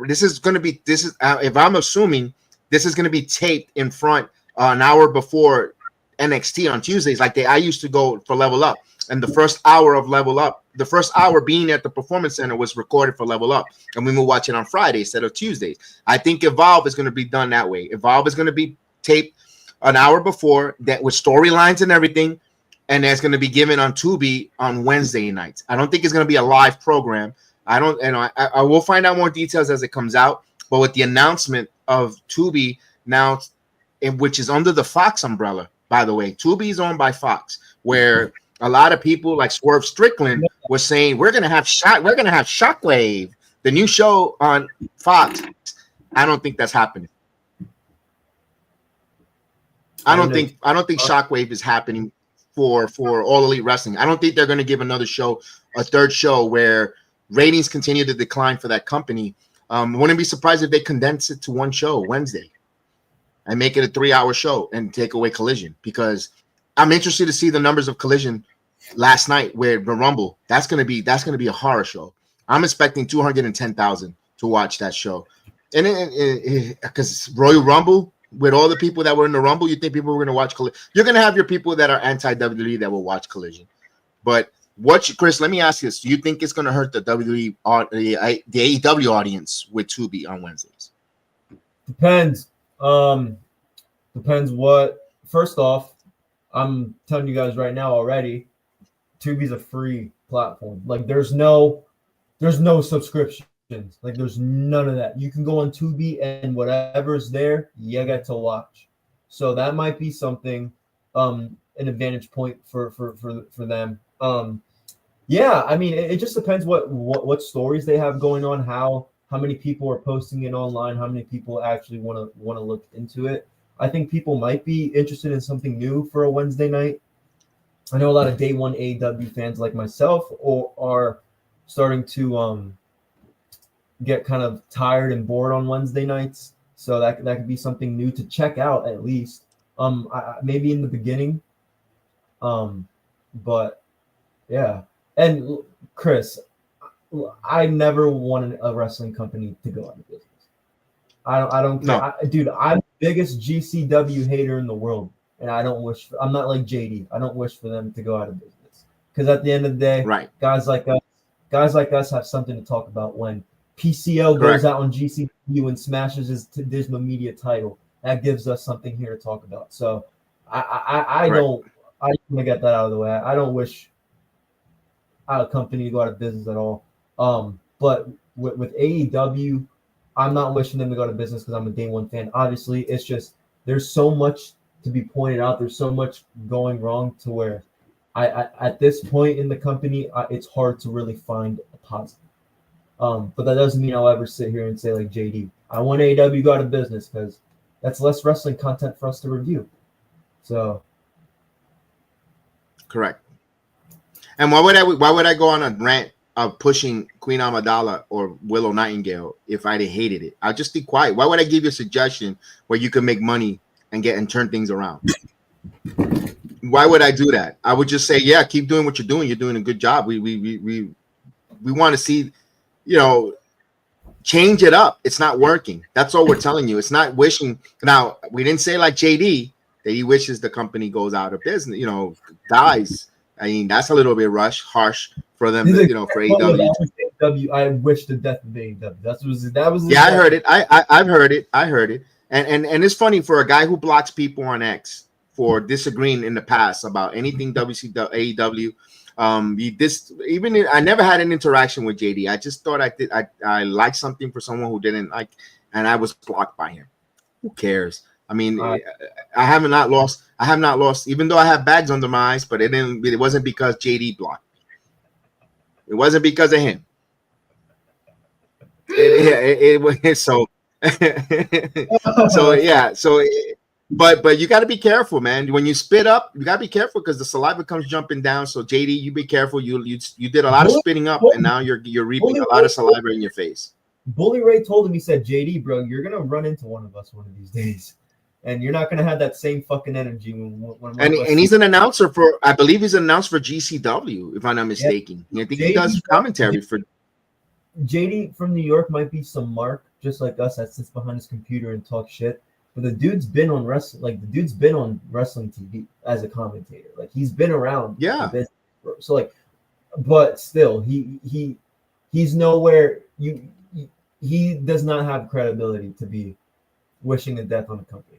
This is if I'm assuming, this is going to be taped in front an hour before NXT on Tuesdays, like I used to go for Level Up. And the first hour of Level Up, the first hour being at the Performance Center, was recorded for Level Up. And we will watch it on Friday instead of Tuesdays. I think Evolve is going to be done that way. Evolve is going to be taped an hour before, that with storylines and everything. And that's going to be given on Tubi on Wednesday nights. I don't think it's going to be a live program. I will find out more details as it comes out. But with the announcement of Tubi now, which is under the Fox umbrella, by the way, Tubi is owned by Fox, where a lot of people like Swerve Strickland was saying we're gonna have Shockwave, the new show on Fox. I don't think that's happening. I don't think Shockwave is happening for All Elite Wrestling. I don't think they're gonna give another show, a third show, where ratings continue to decline for that company. Wouldn't be surprised if they condense it to one show Wednesday and make it a 3-hour show and take away Collision, because I'm interested to see the numbers of Collision last night with the Rumble. That's gonna be a horror show. I'm expecting 210,000 to watch that show, and because Royal Rumble, with all the people that were in the Rumble, you think people were gonna watch Collision? You're gonna have your people that are anti-WWE that will watch Collision, but Chris, let me ask you this: do you think it's gonna hurt the WWE, the AEW audience with Tubi on Wednesdays? Depends. Depends what. First off, I'm telling you guys right now already, Tubi's a free platform. Like there's no subscriptions. Like there's none of that. You can go on Tubi and whatever's there, you get to watch. So that might be something, an advantage point for them. Yeah, I mean, it just depends what stories they have going on, how many people are posting it online, how many people actually want to look into it. I think people might be interested in something new for a Wednesday night. I know a lot of day one AEW fans like myself are starting to get kind of tired and bored on Wednesday nights. So that could be something new to check out at least. Maybe in the beginning. But yeah. And Chris, I never wanted a wrestling company to go out of business. I don't care. No. Dude, I'm the biggest GCW hater in the world. And I'm not like JEDI. I don't wish for them to go out of business. Because at the end of the day, right, guys like us have something to talk about when PCO goes out on GCW and smashes his Disma Media title. That gives us something here to talk about. So I want to get that out of the way. I don't wish a company to go out of business at all. But with AEW, I'm not wishing them to go out of business because I'm a day one fan. Obviously, it's just there's so much to be pointed out. There's so much going wrong to where I at this point in the company, it's hard to really find a positive. But that doesn't mean I'll ever sit here and say like JD, I want AEW to go out of business, because that's less wrestling content for us to review. So correct. And why would I go on a rant of pushing Queen Amidala or Willow Nightingale if I hated it? I'll just be quiet. Why would I give you a suggestion where you can make money and turn things around? Why would I do that? I would just say, yeah, keep doing what you're doing. You're doing a good job. We want to see, you know, change it up. It's not working. That's all we're telling you. It's not wishing. Now, we didn't say like JD that he wishes the company goes out of business, you know, dies. I mean, that's a little bit harsh for them, you know, for AEW. I wish the death of AEW. That was. Yeah, I heard it. I've heard it. I heard it. And it's funny for a guy who blocks people on X for disagreeing in the past about anything AEW. I never had an interaction with JD. I just thought I liked something for someone who didn't like, and I was blocked by him. Who cares? I mean, I have not lost, even though I have bags under my eyes, but it wasn't because JD blocked me. It wasn't because of him. It was so. But you got to be careful, man. When you spit up, you got to be careful because the saliva comes jumping down. So JD, you be careful. You did a lot of spitting up, and now you're reaping a lot of saliva in your face. Bully Ray told him, he said, JD, bro, you're gonna run into one of us one of these days, and you're not gonna have that same fucking energy and he's an announcer for, I believe he's an announcer for GCW, if I'm not mistaken. Yeah. I think he does commentary for. JD from New York might be some mark just like us that sits behind his computer and talks shit. But the dude's been on wrestling, wrestling TV as a commentator. Like he's been around. Yeah. So like, but still, he's nowhere. He does not have credibility to be wishing a death on a company.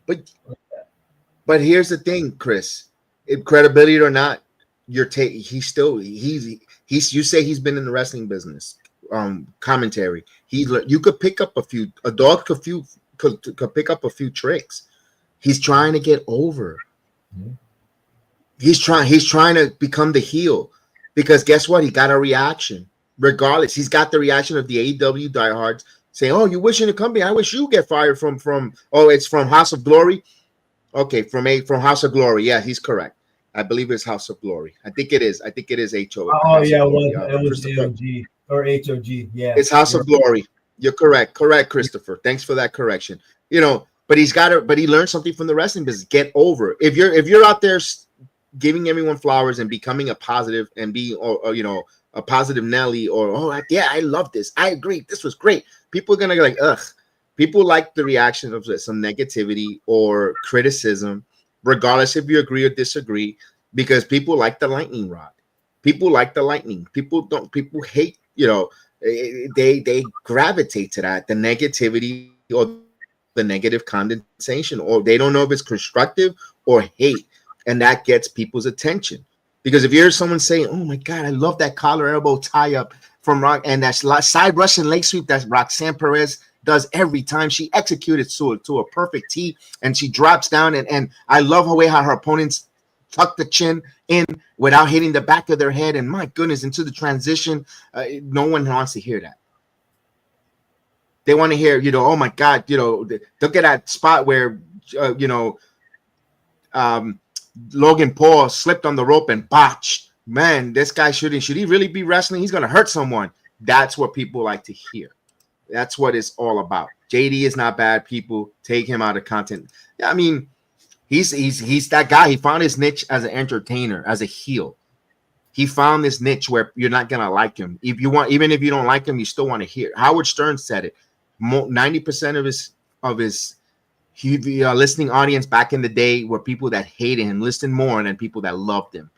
But here's the thing, Chris. If credibility or not, you say he's been in the wrestling business. Commentary. You could pick up a dog could pick up a few tricks. He's trying to get over. Mm-hmm. He's trying to become the heel because guess what? He got a reaction. Regardless, he's got the reaction of the AEW diehards saying, "Oh, you wishing the company? I wish you get fired from. Oh, it's from House of Glory. Okay, from House of Glory. Yeah, he's correct. I believe it's House of Glory. I think it is. HO. Oh yeah, it was AOG or HOG. Yeah, it's House of Glory. You're correct, Christopher. Thanks for that correction. You know, but he learned something from the wrestling business. Get over. If you're out there giving everyone flowers and becoming a positive and being, or you know, a positive Nelly, or yeah, I love this. I agree. This was great. People are gonna be like, ugh. People like the reaction of some negativity or criticism, regardless if you agree or disagree, because people like the lightning rod. People like the lightning. People hate, you know, they gravitate to that, the negativity or the negative condensation, or they don't know if it's constructive or hate, and that gets people's attention. Because if you hear someone saying, "Oh my God, I love that collar elbow tie up from Rock and that side Russian leg sweep that Roxanne Perez does every time, she executed to a perfect T, and she drops down, and I love the way how her opponents tuck the chin in without hitting the back of their head, and my goodness, into the transition." No one wants to hear that. They want to hear, you know, oh my God, you know, look at that spot where, you know, Logan Paul slipped on the rope and botched. Man, this guy should he really be wrestling? He's gonna hurt someone. That's what people like to hear. That's what it's all about. JD is not bad. People take him out of content. I mean, he's that guy. He found his niche as an entertainer, as a heel. He found this niche where you're not gonna like him. Even if you don't like him, you still want to hear. Howard Stern said it. 90% of his listening audience back in the day were people that hated him, listened more than people that loved him,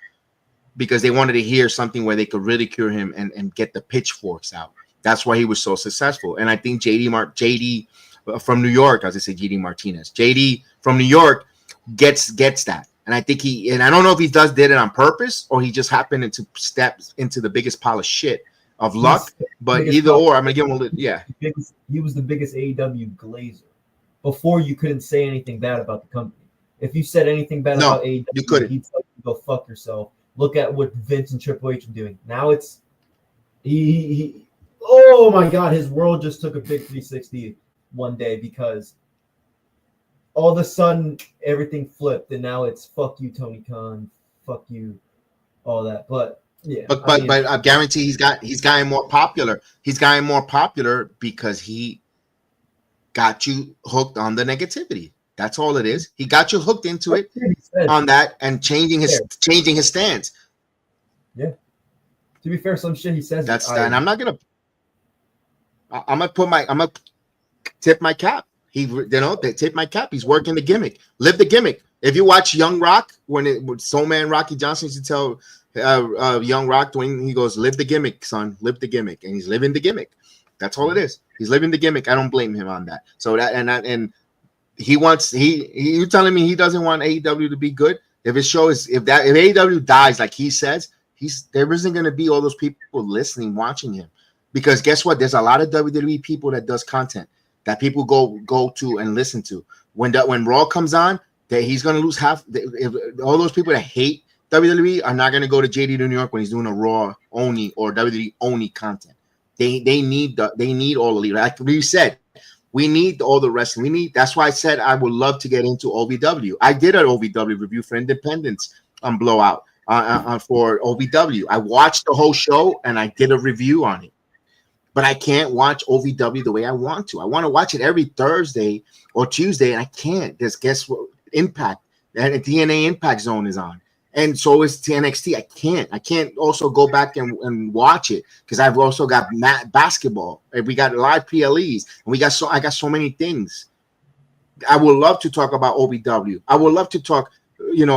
because they wanted to hear something where they could ridicule him and get the pitchforks out. That's why he was so successful. And I think JD from New York, as I say, JD Martinez, JD from New York gets that. And I think and I don't know if he did it on purpose or he just happened to step into the biggest pile of shit of luck, but either or, I'm gonna give him a little, yeah. He was the biggest AEW glazer. Before, you couldn't say anything bad about the company. If you said anything bad about AEW, you couldn't. He'd tell you to go fuck yourself. Look at what Vince and Triple H are doing. Now it's he oh my God, his world just took a big 360 one day because all of a sudden everything flipped, and now it's fuck you, Tony Khan, fuck you, all that. But yeah, but I guarantee he's gotten more popular. He's gotten more popular because he got you hooked on the negativity. That's all it is. He got you hooked into it on that and changing his stance. Yeah. To be fair, some shit he says. That's and I'm gonna tip my cap. They tip my cap. He's working the gimmick. Live the gimmick. If you watch Young Rock, when Soul Man Rocky Johnson used to tell Young Rock, when he goes, "Live the gimmick, son. Live the gimmick," and he's living the gimmick. That's all it is. He's living the gimmick. I don't blame him on that. So that and he wants you telling me he doesn't want AEW to be good? If his show is if AEW dies like he says, there isn't going to be all those people listening, watching him, because guess what? There's a lot of WWE people that does content that people go to and listen to. When Raw comes on, that he's going to lose half. All those people that hate WWE are not going to go to JD New York when he's doing a Raw only or WWE only content. They need all the, like we said, we need all the wrestling. That's why I said I would love to get into OVW. I did an OVW review for Independence on Blowout for OVW. I watched the whole show and I did a review on it. But I can't watch OVW the way I want to. I want to watch it every Thursday or Tuesday, and I can't. Because guess what? Impact and TNA Impact Zone is on. And so is NXT. I can't also go back and watch it because I've also got basketball. We got live PLEs, and I got so many things. I would love to talk about OVW. I would love to talk,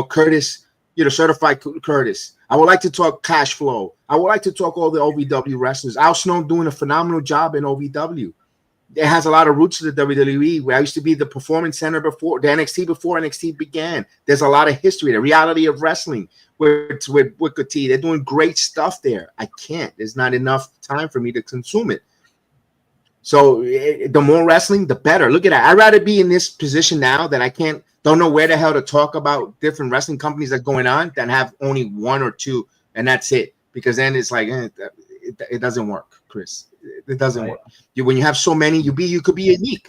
Curtis, certified Curtis. I would like to talk Cash Flow. I would like to talk all the OVW wrestlers. Al Snow doing a phenomenal job in OVW. It has a lot of roots to the WWE, where I used to be the performance center before the NXT before NXT began. There's a lot of history, the reality of wrestling with Booker T. They're doing great stuff there. I can't. There's not enough time for me to consume it. So the more wrestling, the better. Look at that. I'd rather be in this position now that I don't know where the hell to talk about different wrestling companies that's going on than have only one or two, and that's it. Because then it's like it doesn't work, Chris. It doesn't work. When you have so many, you could be unique.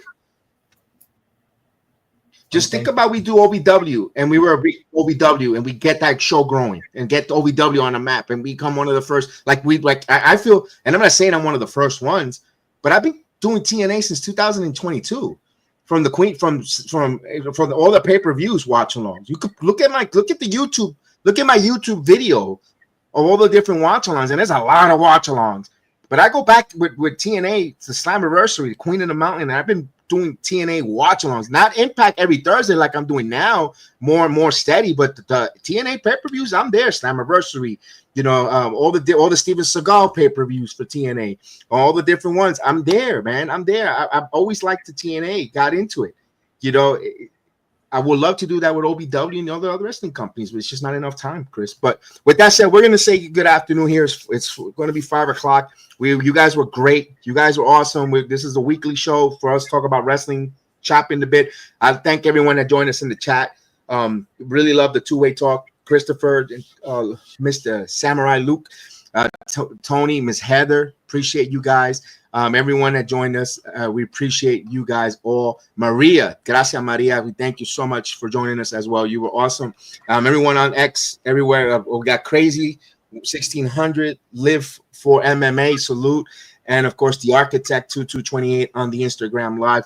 Just think about we do OVW and we were OVW and we get that show growing and get the OVW on the map and become one of the first. I feel, and I'm not saying I'm one of the first ones, but I've been doing TNA since 2022. From the Queen, from all the pay-per-views watch-alongs. You could look at my YouTube video of all the different watch-alongs, and there's a lot of watch-alongs. But I go back with TNA to Slammiversary, Queen of the Mountain, and I've been doing TNA watch-alongs, not Impact every Thursday like I'm doing now, more and more steady. But the TNA pay-per-views, I'm there. Slammiversary, all the Steven Seagal pay-per-views for TNA, all the different ones. I'm there, man. I'm there. I've always liked the TNA. Got into it. I would love to do that with OVW and other wrestling companies, but it's just not enough time, Chris. But with that said, we're going to say good afternoon here. It's going to be 5 o'clock. You guys were great. You guys were awesome. This is a weekly show for us to talk about wrestling, chopping the bit. I thank everyone that joined us in the chat. Really love the two-way talk. Christopher, Mr. Samurai Luke, Tony, Miss Heather, appreciate you guys. Everyone that joined us, we appreciate you guys all. Maria, gracias Maria, we thank you so much for joining us as well. You were awesome. Everyone on X, everywhere, we got Crazy 1600, Live for MMA, salute, and of course the Architect 2228 on the Instagram Live.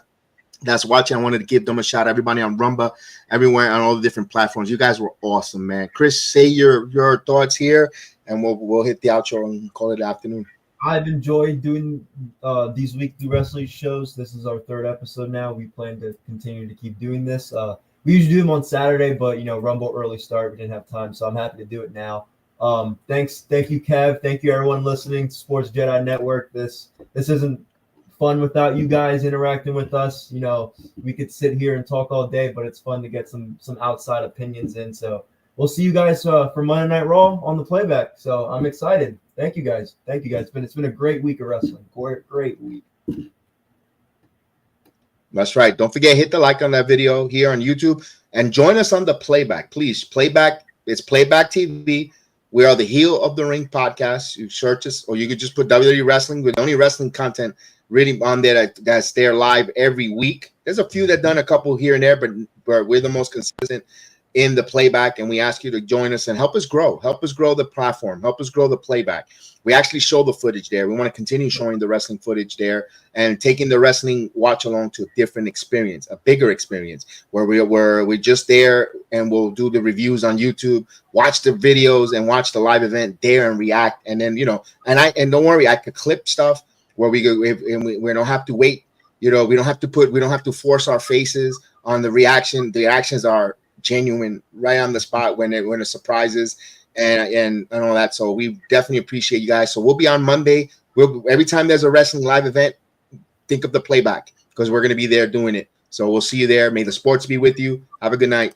That's watching. I wanted to give them a shout. Everybody on Rumba, everywhere on all the different platforms. You guys were awesome, man. Chris, say your thoughts here, and we'll hit the outro and call it afternoon. I've enjoyed doing these weekly wrestling shows. This is our 3rd episode now. We plan to continue to keep doing this. We usually do them on Saturday, but Rumble early start, we didn't have time, so I'm happy to do it now. Thank you, Kev. Thank you, everyone listening to Sports Jedi Network. This isn't fun without you guys interacting with us. We could sit here and talk all day, but it's fun to get some outside opinions in. So we'll see you guys for Monday Night Raw on the playback. So I'm excited. Thank you guys. It's been a great week of wrestling. Great week. That's right. Don't forget, hit the like on that video here on YouTube and join us on the playback. Please, playback. It's Playback TV. We are the Heel of the Ring podcast. You search us, or you could just put WWE Wrestling with only wrestling content really on there that's there live every week. There's a few that done a couple here and there, but we're the most consistent. in the playback, and we ask you to join us and help us grow the platform, help us grow the playback. We actually show the footage there. We want to continue showing the wrestling footage there and taking the wrestling watch along to a different experience, a bigger experience, where we're just there and we'll do the reviews on YouTube, watch the videos and watch the live event there and react. And then, you know, and don't worry, I could clip stuff where we don't have to wait. You know, we don't have to force our faces on the reaction. The reactions are genuine, right on the spot when it surprises and all that. So we definitely appreciate you guys. So we'll be on Monday. Every time there's a wrestling live event, think of the playback, because we're going to be there doing it. So we'll see you there. May the sports be with you. Have a good night.